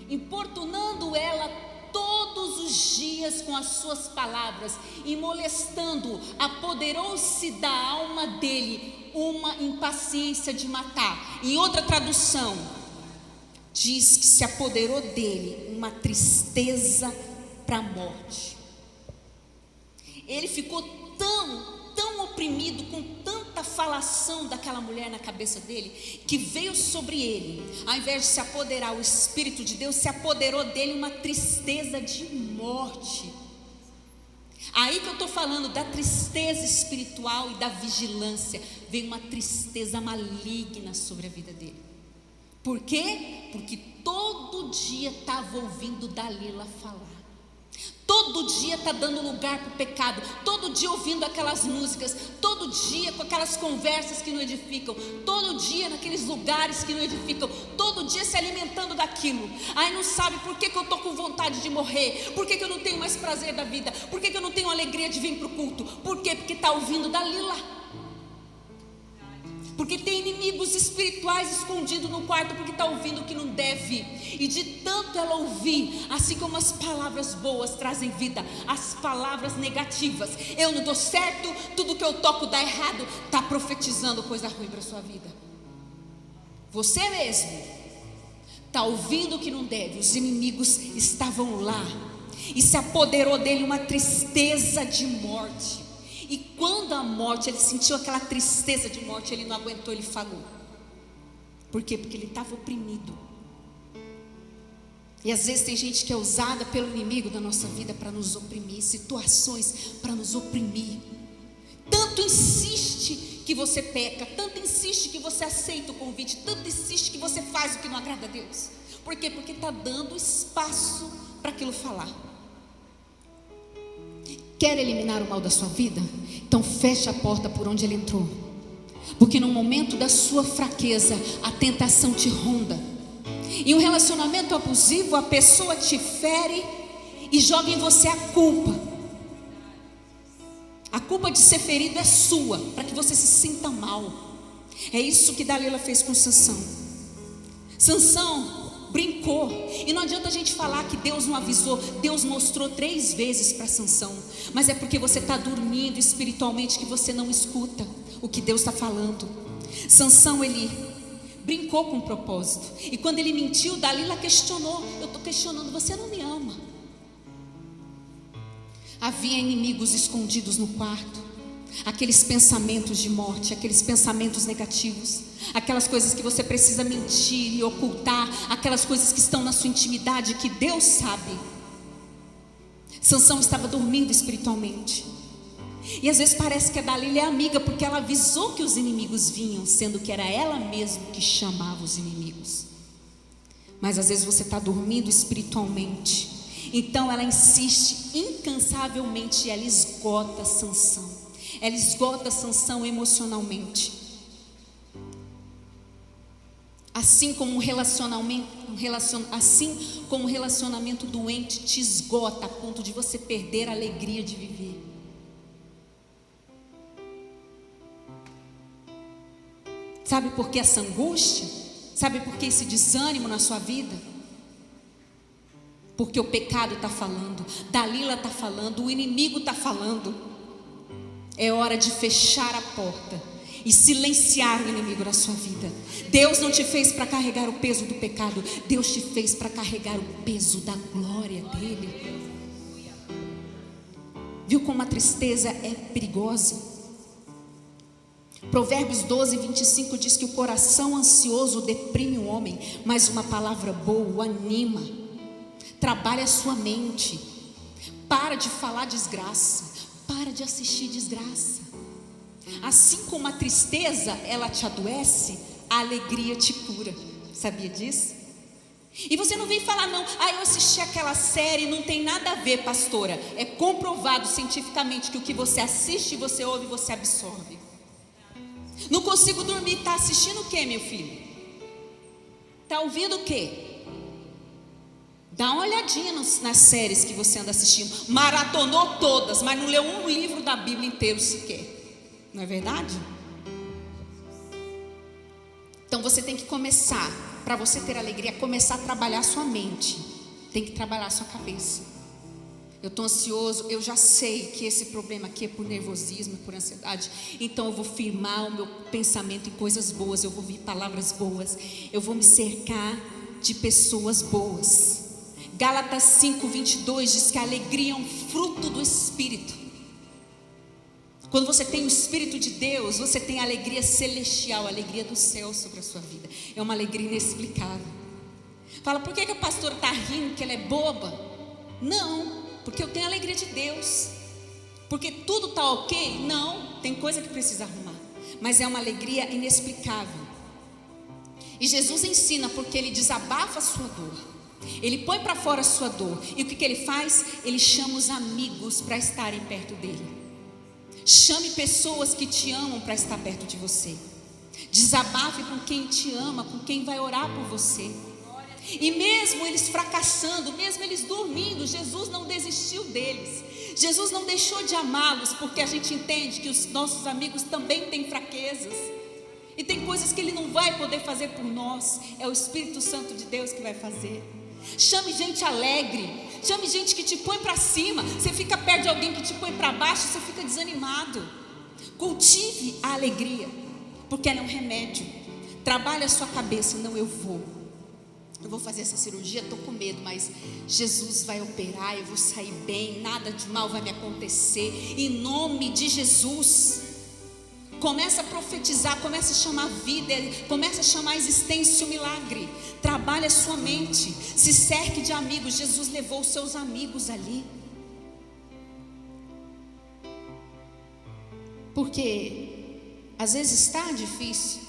Importunando ela todos os dias com as suas palavras e molestando, apoderou-se da alma dele uma impaciência de matar. Em outra tradução, diz que se apoderou dele uma tristeza para a morte. Ele ficou tão oprimido, com tanta falação daquela mulher na cabeça dele, que veio sobre ele, ao invés de se apoderar o Espírito de Deus, se apoderou dele uma tristeza de morte. Aí que eu estou falando da tristeza espiritual e da vigilância. Veio uma tristeza maligna sobre a vida dele. Por quê? Porque todo dia estava ouvindo Dalila falar. Todo dia está dando lugar para o pecado. Todo dia ouvindo aquelas músicas. Todo dia com aquelas conversas que não edificam. Todo dia naqueles lugares que não edificam. Todo dia se alimentando daquilo. Aí não sabe por que eu estou com vontade de morrer. Por que eu não tenho mais prazer da vida. Por que eu não tenho alegria de vir para o culto. Por quê? Porque está ouvindo Dalila. Porque tem inimigos espirituais escondidos no quarto, porque está ouvindo o que não deve. E de tanto ela ouvir, assim como as palavras boas trazem vida, as palavras negativas, eu não dou certo, tudo que eu toco dá errado, está profetizando coisa ruim para a sua vida. Você mesmo está ouvindo o que não deve. Os inimigos estavam lá, e se apoderou dele uma tristeza de morte. E quando a morte, ele sentiu aquela tristeza de morte, ele não aguentou, ele falou. Por quê? Porque ele estava oprimido. E às vezes tem gente que é usada pelo inimigo da nossa vida para nos oprimir, situações para nos oprimir. Tanto insiste que você peca, tanto insiste que você aceita o convite, tanto insiste que você faz o que não agrada a Deus. Por quê? Porque está dando espaço para aquilo falar. Quer eliminar o mal da sua vida? Então feche a porta por onde ele entrou. Porque no momento da sua fraqueza, a tentação te ronda. Em um relacionamento abusivo, a pessoa te fere e joga em você a culpa. A culpa de ser ferido é sua, para que você se sinta mal. É isso que Dalila fez com Sansão. Sansão brincou. E não adianta a gente falar que Deus não avisou. Deus mostrou 3 vezes para Sansão. Mas é porque você está dormindo espiritualmente que você não escuta o que Deus está falando. Sansão, ele brincou com um propósito. E quando ele mentiu, Dalila questionou. Eu estou questionando, você não me ama. Havia inimigos escondidos no quarto. Aqueles pensamentos de morte, aqueles pensamentos negativos, aquelas coisas que você precisa mentir e ocultar, aquelas coisas que estão na sua intimidade, que Deus sabe. Sansão estava dormindo espiritualmente. E às vezes parece que a Dalila é amiga, porque ela avisou que os inimigos vinham, sendo que era ela mesma que chamava os inimigos. Mas às vezes você está dormindo espiritualmente. Então ela insiste incansavelmente e ela esgota Sansão. Ela esgota Sansão emocionalmente. Assim como um relacionamento doente te esgota a ponto de você perder a alegria de viver. Sabe por que essa angústia? Sabe por que esse desânimo na sua vida? Porque o pecado está falando, Dalila está falando, o inimigo está falando. É hora de fechar a porta e silenciar o inimigo da sua vida. Deus não te fez para carregar o peso do pecado. Deus te fez para carregar o peso da glória dele. Viu como a tristeza é perigosa? Provérbios 12:25 diz que o coração ansioso deprime o homem, mas uma palavra boa o anima. Trabalha a sua mente. Para de falar desgraça. Para de assistir desgraça. Assim como a tristeza, ela te adoece, a alegria te cura. Sabia disso? E você não vem falar não, eu assisti aquela série, não tem nada a ver, pastora. É comprovado cientificamente que o que você assiste, você ouve, você absorve. Não consigo dormir, está assistindo o que, meu filho? Está ouvindo o que? Dá uma olhadinha nas séries que você anda assistindo. Maratonou todas, mas não leu um livro da Bíblia inteiro sequer. Não é verdade? Então você tem que começar, para você ter alegria, começar a trabalhar a sua mente. Tem que trabalhar a sua cabeça. Eu estou ansioso, eu já sei que esse problema aqui é por nervosismo, é por ansiedade. Então eu vou firmar o meu pensamento em coisas boas. Eu vou ouvir palavras boas. Eu vou me cercar de pessoas boas. Gálatas 5:22 diz que a alegria é um fruto do Espírito. Quando você tem o Espírito de Deus, você tem a alegria celestial, a alegria do céu sobre a sua vida. É uma alegria inexplicável. Fala, por que a pastora está rindo, que ela é boba? Não, porque eu tenho a alegria de Deus. Porque tudo está ok? Não, tem coisa que precisa arrumar. Mas é uma alegria inexplicável. E Jesus ensina porque ele desabafa a sua dor. Ele põe para fora a sua dor. E o que ele faz? Ele chama os amigos para estarem perto dele. Chame pessoas que te amam para estar perto de você. Desabafe com quem te ama, com quem vai orar por você. E mesmo eles fracassando, mesmo eles dormindo, Jesus não desistiu deles. Jesus não deixou de amá-los, porque a gente entende que os nossos amigos também têm fraquezas. E tem coisas que ele não vai poder fazer por nós. É o Espírito Santo de Deus que vai fazer. Chame gente alegre. Chame gente que te põe para cima. Você fica perto de alguém que te põe para baixo, você fica desanimado. Cultive a alegria, porque ela é um remédio. Trabalhe a sua cabeça. Não, eu vou fazer essa cirurgia, estou com medo, mas Jesus vai operar, eu vou sair bem, nada de mal vai me acontecer, em nome de Jesus. Começa a profetizar, começa a chamar vida, começa a chamar a existência o milagre. Trabalha a sua mente, se cerque de amigos. Jesus levou os seus amigos ali. Porque às vezes está difícil,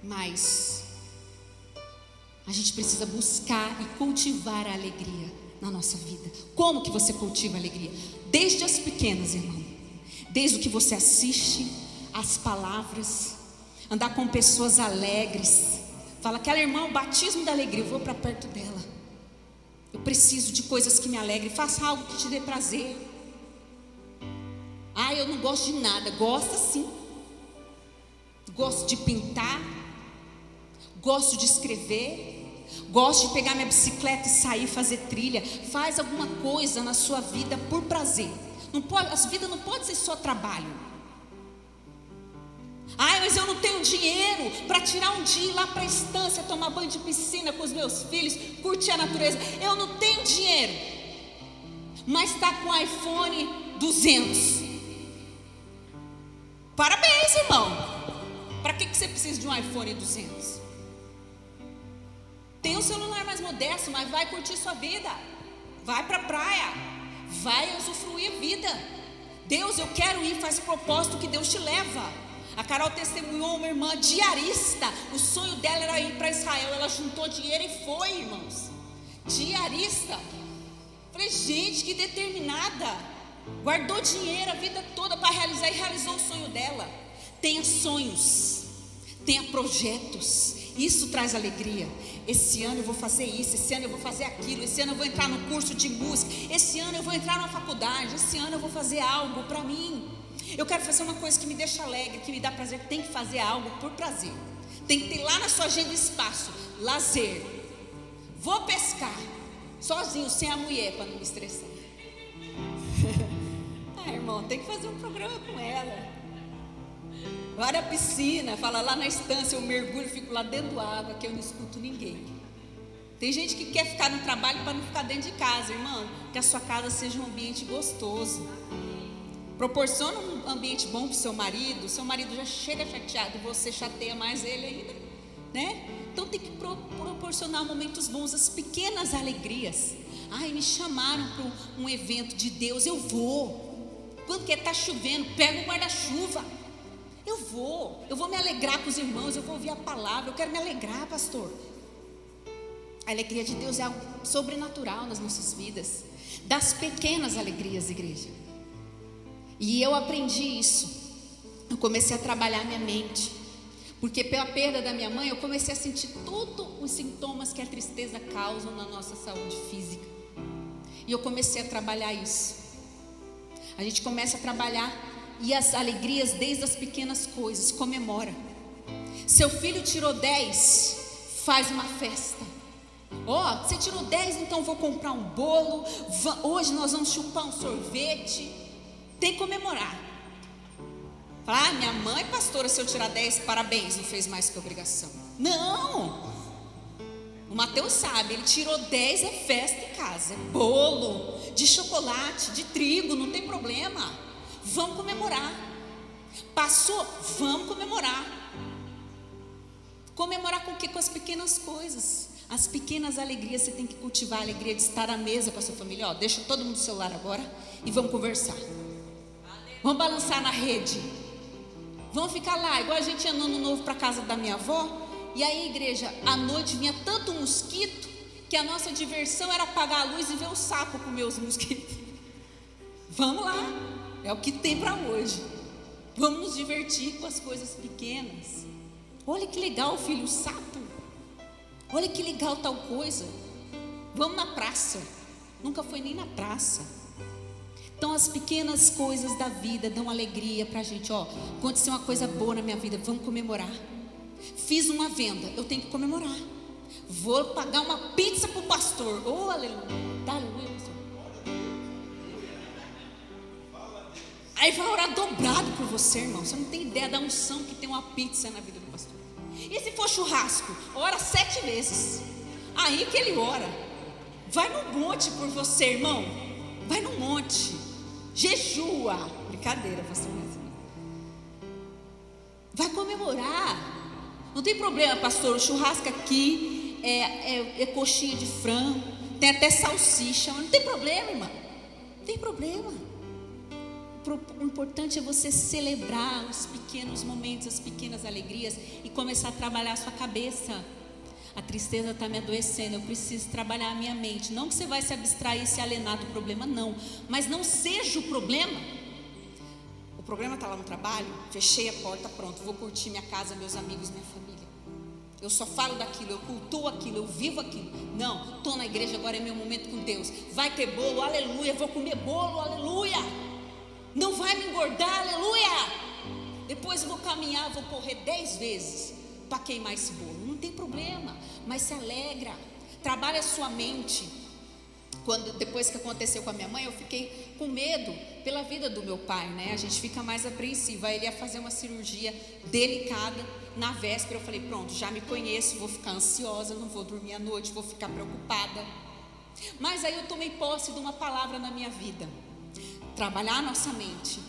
mas a gente precisa buscar e cultivar a alegria na nossa vida. Como que você cultiva a alegria? Desde as pequenas, irmão. Desde o que você assiste, as palavras, andar com pessoas alegres. Fala, aquela irmã, o batismo da alegria, eu vou para perto dela. Eu preciso de coisas que me alegrem. Faça algo que te dê prazer. Ah, eu não gosto de nada. Gosta sim. Gosto de pintar. Gosto de escrever. Gosto de pegar minha bicicleta e sair fazer trilha. Faz alguma coisa na sua vida por prazer. Não pode, a vida não pode ser só trabalho. Ai, mas eu não tenho dinheiro para tirar um dia lá para a estância, tomar banho de piscina com os meus filhos, curtir a natureza. Eu não tenho dinheiro, mas está com o iPhone 200. Parabéns, irmão. Para que você precisa de um iPhone 200? Tem um celular mais modesto, mas vai curtir sua vida. Vai para a praia. Vai usufruir a vida. Deus, eu quero ir, faz propósito que Deus te leva. A Carol testemunhou uma irmã diarista. O sonho dela era ir para Israel. Ela juntou dinheiro e foi, irmãos. Diarista. Falei, gente, que determinada. Guardou dinheiro a vida toda para realizar e realizou o sonho dela. Tenha sonhos, tenha projetos. Isso traz alegria. Esse ano eu vou fazer isso, esse ano eu vou fazer aquilo, esse ano eu vou entrar no curso de música, esse ano eu vou entrar na faculdade, esse ano eu vou fazer algo para mim. Eu quero fazer uma coisa que me deixa alegre, que me dá prazer. Tem que fazer algo por prazer. Tem que ter lá na sua agenda espaço, lazer. Vou pescar, sozinho, sem a mulher, para não me estressar. Ah, irmão, tem que fazer um programa com ela. Vai à piscina, fala lá na estância, eu mergulho, fico lá dentro da água, que eu não escuto ninguém. Tem gente que quer ficar no trabalho para não ficar dentro de casa, irmão. Que a sua casa seja um ambiente gostoso. Proporciona um ambiente bom para o seu marido já chega chateado, você chateia mais ele ainda, né? Então tem que proporcionar momentos bons, as pequenas alegrias. Ai, me chamaram para um evento de Deus, eu vou. Quando que está chovendo, pega o guarda-chuva. Eu vou me alegrar com os irmãos, eu vou ouvir a palavra, eu quero me alegrar, pastor. A alegria de Deus é algo sobrenatural nas nossas vidas. Das pequenas alegrias, igreja. E eu aprendi isso. Eu comecei a trabalhar minha mente. Porque pela perda da minha mãe, eu comecei a sentir todos os sintomas que a tristeza causa na nossa saúde física. E eu comecei a trabalhar isso. A gente começa a trabalhar e as alegrias desde as pequenas coisas. Comemora. Seu filho tirou 10, faz uma festa. Ó, você tirou 10, então vou comprar um bolo. Hoje nós vamos chupar um sorvete. Tem que comemorar. Falar, minha mãe, pastora, se eu tirar 10, parabéns, não fez mais que obrigação. Não. O Mateus sabe, ele tirou 10, é festa em casa. É bolo, de chocolate, de trigo, não tem problema. Vamos comemorar. Passou, vamos comemorar. Comemorar com o quê? Com as pequenas coisas. As pequenas alegrias. Você tem que cultivar a alegria de estar à mesa com a sua família. Ó, deixa todo mundo no celular agora e vamos conversar. Vamos balançar na rede. Vamos ficar lá, igual a gente ia no ano novo para casa da minha avó. E aí, igreja, à noite vinha tanto mosquito que a nossa diversão era apagar a luz e ver o sapo comer os mosquitos. Vamos lá. É o que tem para hoje. Vamos nos divertir com as coisas pequenas. Olha que legal, filho, o sapo. Olha que legal tal coisa. Vamos na praça. Nunca foi nem na praça. Então as pequenas coisas da vida dão alegria para a gente. Ó, aconteceu uma coisa boa na minha vida, vamos comemorar. Fiz uma venda, eu tenho que comemorar. Vou pagar uma pizza para o pastor. Oh, aleluia. Aleluia, pastor. Aí vai orar dobrado por você, irmão. Você não tem ideia da unção que tem uma pizza na vida do pastor. E se for churrasco? Ora 7 vezes. Aí que ele ora. Vai no monte por você, irmão. Vai no monte. Jejua. Brincadeira, pastor. vai comemorar. Não tem problema, pastor, o churrasco aqui é coxinha de frango, tem até salsicha, mas não tem problema, irmã. Não tem problema. O importante é você celebrar os pequenos momentos, as pequenas alegrias e começar a trabalhar a sua cabeça. A tristeza está me adoecendo, eu preciso trabalhar a minha mente. Não que você vai se abstrair e se alienar do problema, não. Mas não seja o problema. O problema está lá no trabalho, fechei a porta, pronto, vou curtir minha casa, meus amigos, minha família. Eu só falo daquilo, eu cultuo aquilo, eu vivo aquilo. Não, estou na igreja, agora é meu momento com Deus. Vai ter bolo, aleluia, vou comer bolo, aleluia. Não vai me engordar, aleluia. Depois eu vou caminhar, vou correr 10 vezes para queimar esse bolo. Não tem problema, mas se alegra. Trabalha a sua mente. Depois que aconteceu com a minha mãe, eu fiquei com medo pela vida do meu pai, né? A gente fica mais apreensiva. Ele ia fazer uma cirurgia delicada. Na véspera eu falei, pronto, já me conheço, vou ficar ansiosa, não vou dormir à noite, vou ficar preocupada. Mas aí eu tomei posse de uma palavra na minha vida: trabalhar a nossa mente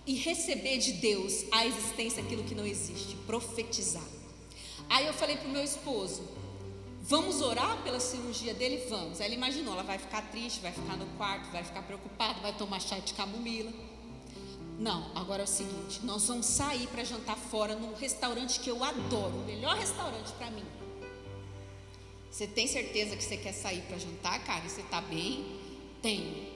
e receber de Deus a existência daquilo que não existe, profetizar. Aí eu falei para o meu esposo, vamos orar pela cirurgia dele? Vamos. Aí ele imaginou, ela vai ficar triste, vai ficar no quarto, vai ficar preocupada, vai tomar chá de camomila. Não, agora é o seguinte, nós vamos sair para jantar fora num restaurante que eu adoro, o melhor restaurante para mim. Você tem certeza que você quer sair para jantar, cara? E você está bem? Tenho.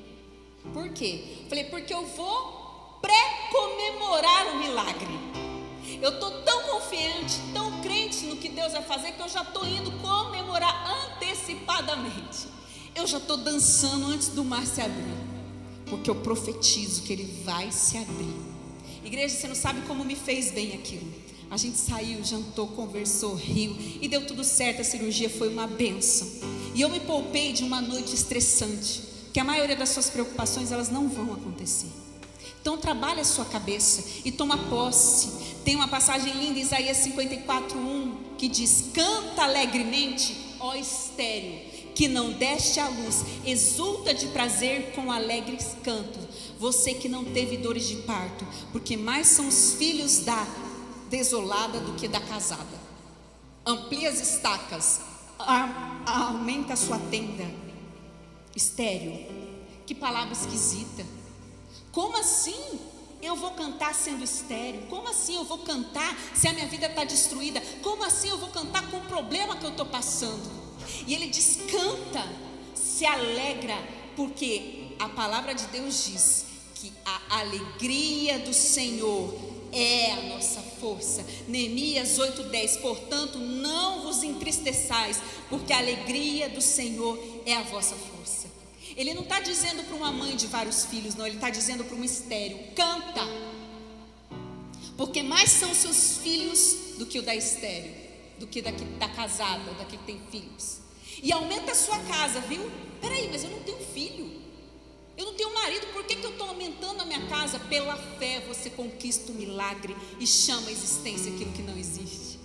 Por quê? Falei, porque eu vou pré-comemorar o milagre. Eu estou tão confiante, tão crente no que Deus vai fazer, que eu já estou indo comemorar antecipadamente. Eu já estou dançando antes do mar se abrir, porque eu profetizo que ele vai se abrir. Igreja, você não sabe como me fez bem aquilo. A gente saiu, jantou, conversou, riu e deu tudo certo. A cirurgia foi uma bênção. E eu me poupei de uma noite estressante, que a maioria das suas preocupações elas não vão acontecer. Então trabalhe a sua cabeça e toma posse. Tem uma passagem linda em Isaías 54:1 que diz: canta alegremente, ó estéril, que não deste à luz, exulta de prazer com alegres cantos, você que não teve dores de parto, porque mais são os filhos da desolada do que da casada. Amplia as estacas, aumenta a sua tenda. Estéril, que palavra esquisita. Como assim eu vou cantar sendo estéril? Como assim eu vou cantar se a minha vida está destruída? Como assim eu vou cantar com o problema que eu estou passando? E ele diz, canta, se alegra, porque a palavra de Deus diz que a alegria do Senhor é a nossa força. Neemias 8:10, portanto não vos entristeçais, porque a alegria do Senhor é a vossa força. Ele não está dizendo para uma mãe de vários filhos, não, ele está dizendo para um estéril, canta, porque mais são seus filhos do que o da estéril, do que da casada, da que tem filhos. E aumenta a sua casa, viu? Peraí, mas eu não tenho filho, eu não tenho marido, por que eu estou aumentando a minha casa? Pela fé você conquista o milagre e chama a existência aquilo que não existe.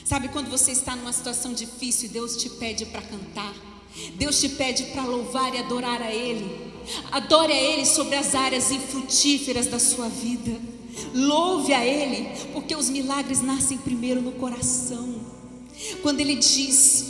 Sabe quando você está numa situação difícil e Deus te pede para cantar? Deus te pede para louvar e adorar a Ele. Adore a Ele sobre as áreas infrutíferas da sua vida. Louve a Ele, porque os milagres nascem primeiro no coração. Quando Ele diz,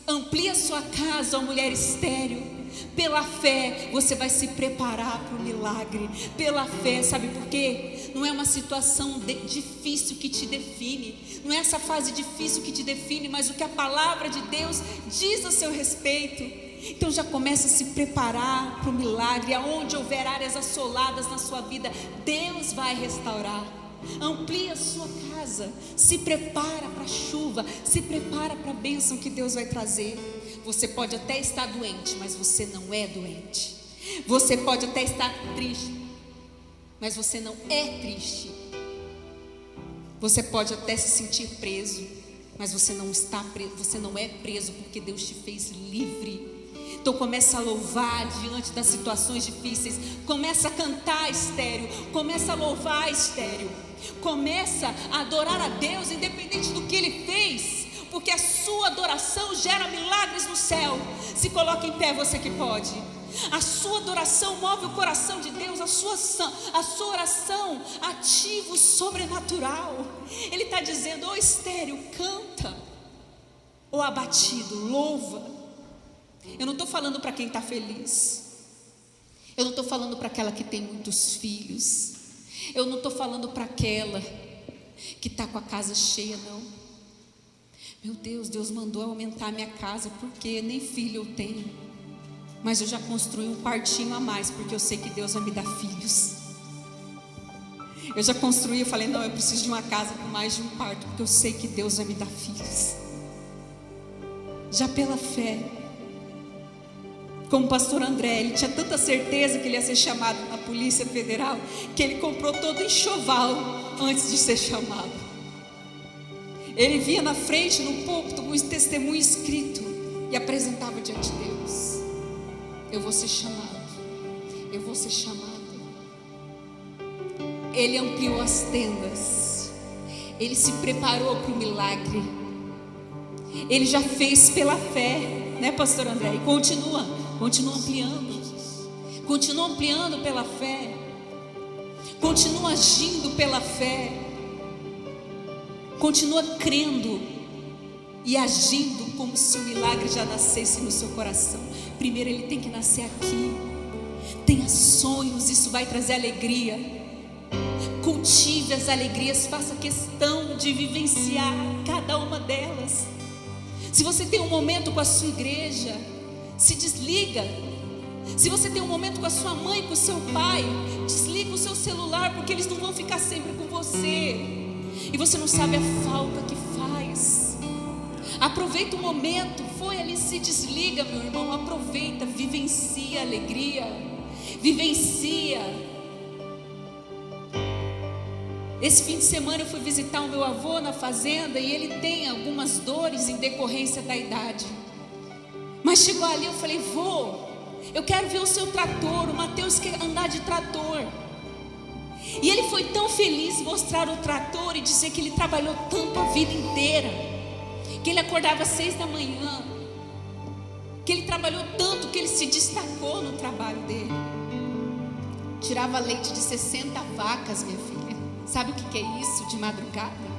amplia sua casa, ó mulher estéril, pela fé você vai se preparar para o milagre. Pela fé, sabe por quê? Não é uma situação difícil que te define, não é essa fase difícil que te define, mas o que a palavra de Deus diz a seu respeito. Então já começa a se preparar para o milagre. Aonde houver áreas assoladas na sua vida, Deus vai restaurar. Amplia a sua casa, se prepara para a chuva, se prepara para a bênção que Deus vai trazer. Você pode até estar doente, mas você não é doente. Você pode até estar triste, mas você não é triste. Você pode até se sentir preso, mas você não está preso, você não é preso, porque Deus te fez livre. Então começa a louvar diante das situações difíceis. Começa a cantar, estéril. Começa a louvar, estéril. Começa a adorar a Deus, independente do que Ele fez, porque a sua adoração gera milagres no céu. Se coloque em pé, você que pode. A sua adoração move o coração de Deus. A sua oração ativa o sobrenatural. Ele está dizendo: ô estéril, canta. Ô abatido, louva. Eu não estou falando para quem está feliz. Eu não estou falando para aquela que tem muitos filhos. Eu não estou falando para aquela que está com a casa cheia, não. Meu Deus, Deus mandou aumentar a minha casa, porque nem filho eu tenho. Mas eu já construí um quartinho a mais, porque eu sei que Deus vai me dar filhos. Eu já construí, eu falei, não, eu preciso de uma casa com mais de um quarto, porque eu sei que Deus vai me dar filhos. Já pela fé. Como o pastor André, ele tinha tanta certeza que ele ia ser chamado na Polícia Federal, que ele comprou todo o enxoval antes de ser chamado. Ele via na frente, no púlpito, com esse testemunho escrito e apresentava diante de Deus: eu vou ser chamado, eu vou ser chamado. Ele ampliou as tendas, ele se preparou para o milagre, ele já fez pela fé, né, pastor André? E continua ampliando pela fé, continua agindo pela fé, continua crendo e agindo como se o milagre já nascesse no seu coração. Primeiro ele tem que nascer aqui. Tenha sonhos, isso vai trazer alegria. Cultive as alegrias, faça questão de vivenciar cada uma delas. Se você tem um momento com a sua igreja, se desliga. Se você tem um momento com a sua mãe, com o seu pai, desliga o seu celular, porque eles não vão ficar sempre com você. E você não sabe a falta que faz. Aproveita o momento, foi ali, se desliga, meu irmão, aproveita, vivencia a alegria, vivencia. Esse fim de semana eu fui visitar o meu avô na fazenda e ele tem algumas dores em decorrência da idade. Mas chegou ali, eu falei: vô, eu quero ver o seu trator. O Mateus quer andar de trator. E ele foi tão feliz em mostrar o trator e dizer que ele trabalhou tanto a vida inteira, que ele acordava às 6 da manhã, que ele trabalhou tanto que ele se destacou no trabalho dele. Tirava leite de 60 vacas, minha filha. Sabe o que é isso de madrugada?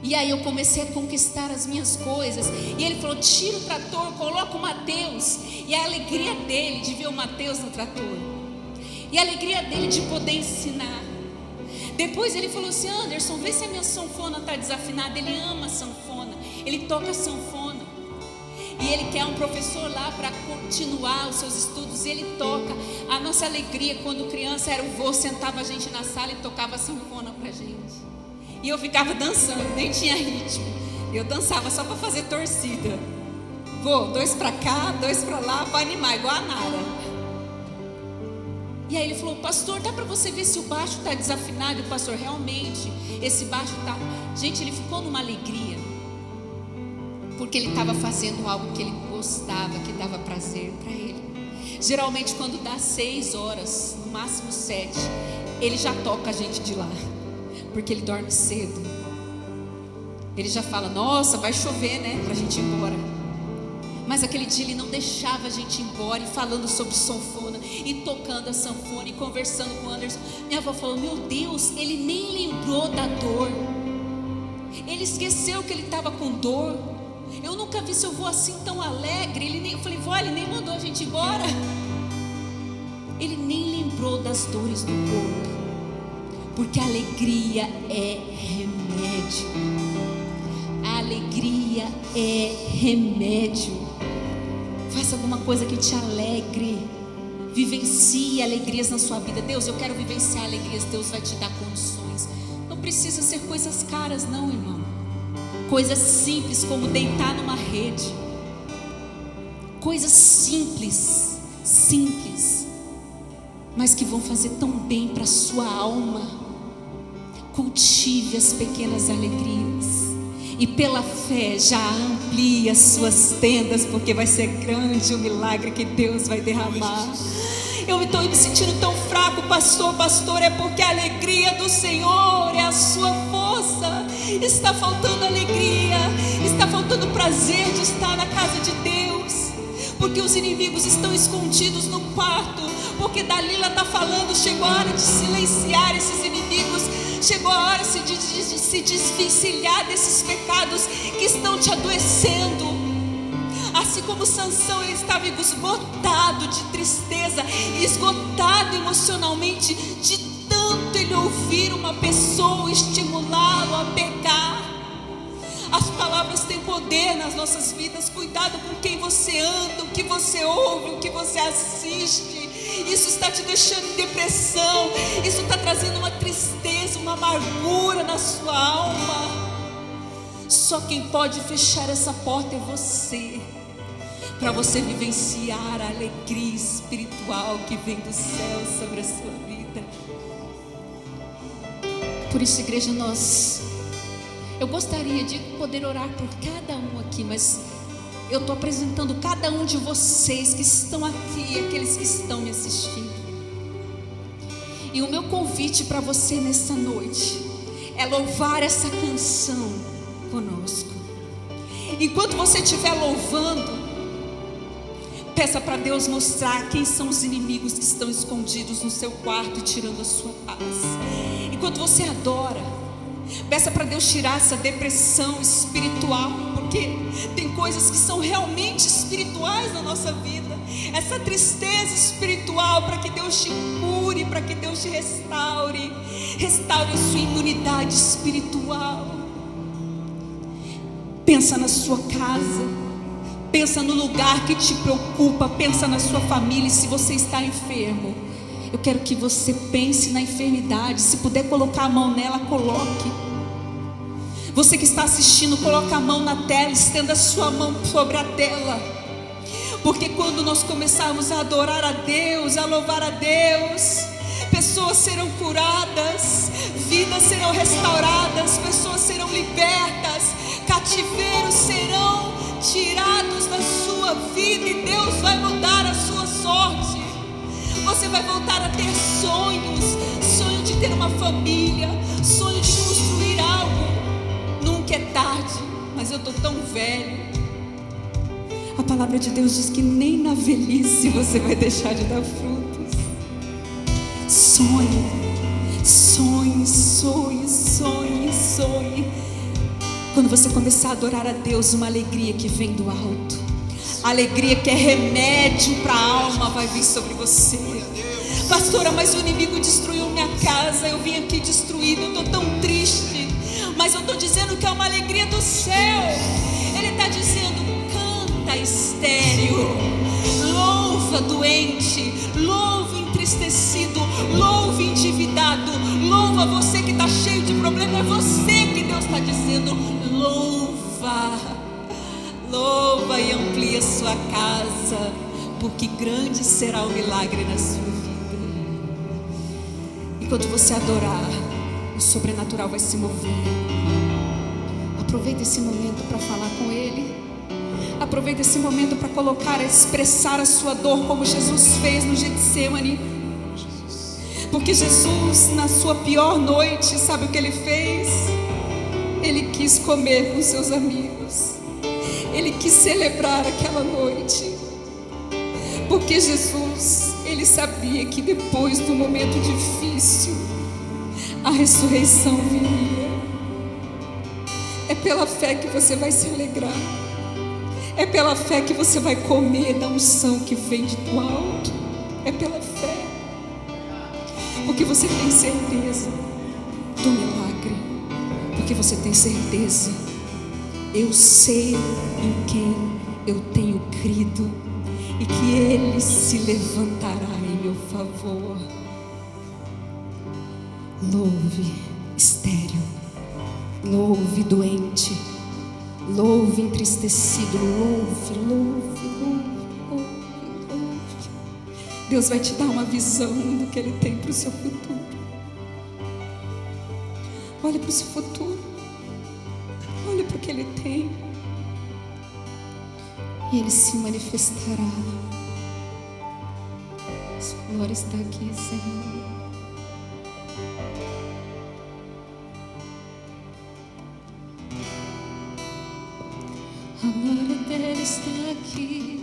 E aí eu comecei a conquistar as minhas coisas. E ele falou: tira o trator, coloca o Mateus. E a alegria dele de ver o Mateus no trator, e a alegria dele de poder ensinar. Depois ele falou assim: Anderson, vê se a minha sanfona está desafinada. Ele ama a sanfona, ele toca a sanfona. E ele quer um professor lá para continuar os seus estudos. E ele toca. A nossa alegria quando criança era o vô sentava a gente na sala e tocava a sanfona para a gente. E eu ficava dançando, nem tinha ritmo. Eu dançava só para fazer torcida. Vô, 2 para cá, 2 para lá, para animar, igual a Nara. E aí ele falou: pastor, dá para você ver se o baixo está desafinado? E o pastor: realmente, esse baixo está. Gente, ele ficou numa alegria, porque ele estava fazendo algo que ele gostava, que dava prazer para ele. Geralmente quando dá 6 horas, no máximo 7, ele já toca a gente de lá, porque ele dorme cedo. Ele já fala: nossa, vai chover, né, pra gente ir embora. Mas aquele dia ele não deixava a gente ir embora, e falando sobre sanfona, e tocando a sanfona, e conversando com o Anderson. Minha avó falou: meu Deus, ele nem lembrou da dor. Ele esqueceu que ele estava com dor. Eu nunca vi seu avô assim tão alegre. Eu falei: vó, ele nem mandou a gente ir embora. Ele nem lembrou das dores do corpo, porque a alegria é remédio. A alegria é remédio. Faça alguma coisa que te alegre. Vivencie alegrias na sua vida. Deus, eu quero vivenciar alegrias. Deus vai te dar condições. Não precisa ser coisas caras, não, irmão. Coisas simples, como deitar numa rede. Coisas simples, mas que vão fazer tão bem para a sua alma. Cultive as pequenas alegrias, e pela fé já amplie as suas tendas, porque vai ser grande o milagre que Deus vai derramar. Eu estou me sentindo tão fraco, pastor, é porque a alegria do Senhor é a sua força. Está faltando alegria, está faltando prazer de estar na casa de Deus. porque os inimigos estão escondidos no quarto, porque Dalila está falando, chegou a hora de silenciar esses inimigos, chegou a hora de se desvencilhar desses pecados que estão te adoecendo. Assim como Sansão, ele estava esgotado de tristeza, esgotado emocionalmente, de tanto ele ouvir uma pessoa estimulá-lo a pecar. As palavras têm poder nas nossas vidas. Cuidado com quem você anda, o que você ouve, o que você assiste. Isso está te deixando em depressão, isso está trazendo uma tristeza, uma amargura na sua alma. Só quem pode fechar essa porta é você, para você vivenciar a alegria espiritual que vem do céu sobre a sua vida. Por isso, igreja, eu gostaria de poder orar por cada um aqui, mas eu estou apresentando cada um de vocês que estão aqui, aqueles que estão me assistindo. E o meu convite para você nessa noite é louvar essa canção conosco. Enquanto você estiver louvando, peça para Deus mostrar quem são os inimigos que estão escondidos no seu quarto e tirando a sua paz. Enquanto você adora, peça para Deus tirar essa depressão espiritual, porque tem coisas que são realmente espirituais na nossa vida. Essa tristeza espiritual, para que Deus te cure, para que Deus te restaure a sua imunidade espiritual. Pensa na sua casa, pensa no lugar que te preocupa, pensa na sua família. E se você está enfermo, eu quero que você pense na enfermidade. Se puder colocar a mão nela, coloque. Você que está assistindo, coloque a mão na tela, estenda a sua mão sobre a tela. Porque quando nós começarmos a adorar a Deus, a louvar a Deus, pessoas serão curadas, vidas serão restauradas, pessoas serão libertas, cativeiros serão tirados da sua vida e Deus vai mudar a sua sorte. Você vai voltar a ter sonhos, sonho de ter uma família, sonho de construir algo. Nunca é tarde, mas eu estou tão velho. A palavra de Deus diz que nem na velhice você vai deixar de dar frutos. Sonhe, sonhe, sonhe, sonhe, sonhe. Quando você começar a adorar a Deus, uma alegria que vem do alto, a alegria que é remédio para a alma, vai vir sobre você. Pastora, mas o inimigo destruiu minha casa, eu vim aqui destruído, eu estou tão triste. Mas eu estou dizendo que é uma alegria do céu. Ele está dizendo: canta estéril, louva doente, louva entristecido, louva endividado, louva você que está cheio de problema. É você que Deus está dizendo: louva, louva e amplia sua casa, porque grande será o milagre na sua vida. Enquanto você adorar, o sobrenatural vai se mover. Aproveita esse momento para falar com Ele. Aproveita esse momento para colocar, expressar a sua dor, como Jesus fez no Getsêmani. Porque Jesus, na sua pior noite, sabe o que Ele fez? Ele quis comer com seus amigos. Ele quis celebrar aquela noite. Porque Jesus, Ele sabia que depois do momento difícil, a ressurreição viria. É pela fé que você vai se alegrar. É pela fé que você vai comer da unção que vem do alto. É pela fé. Porque você tem certeza do milagre. Porque você tem certeza: eu sei em quem eu tenho crido, e que Ele se levantará em meu favor. Louve estéril, louve doente, louve entristecido, louve, louve, louve, louve, louve. Deus vai te dar uma visão do que Ele tem para o seu futuro. Olhe para o seu futuro, olhe para o que Ele tem, e Ele se manifestará. Sua glória está aqui, Senhor. A glória dele está aqui.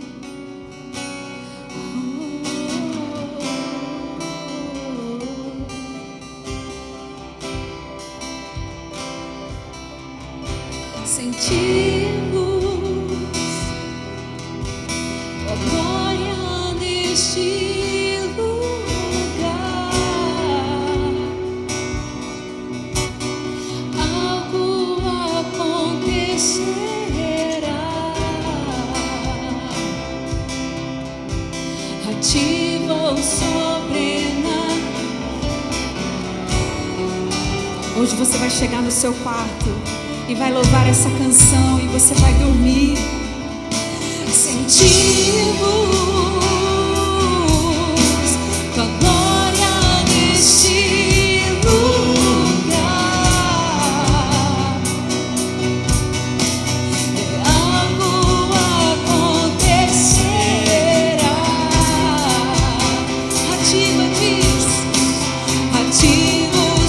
Sentimos a glória neste lugar. Algo acontecerá. Ativa o sobrenatural. Hoje você vai chegar no seu quarto e vai louvar essa canção e você vai dormir. Sentimos tua glória neste lugar. Algo acontecerá. Ativa, diz. Ativa o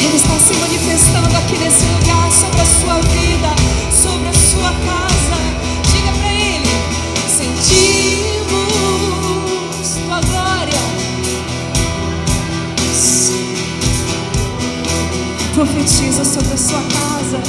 Ele está se manifestando aqui nesse lugar, sobre a sua vida, sobre a sua casa. Diga para Ele: sentimos tua glória. Profetiza sobre a sua casa.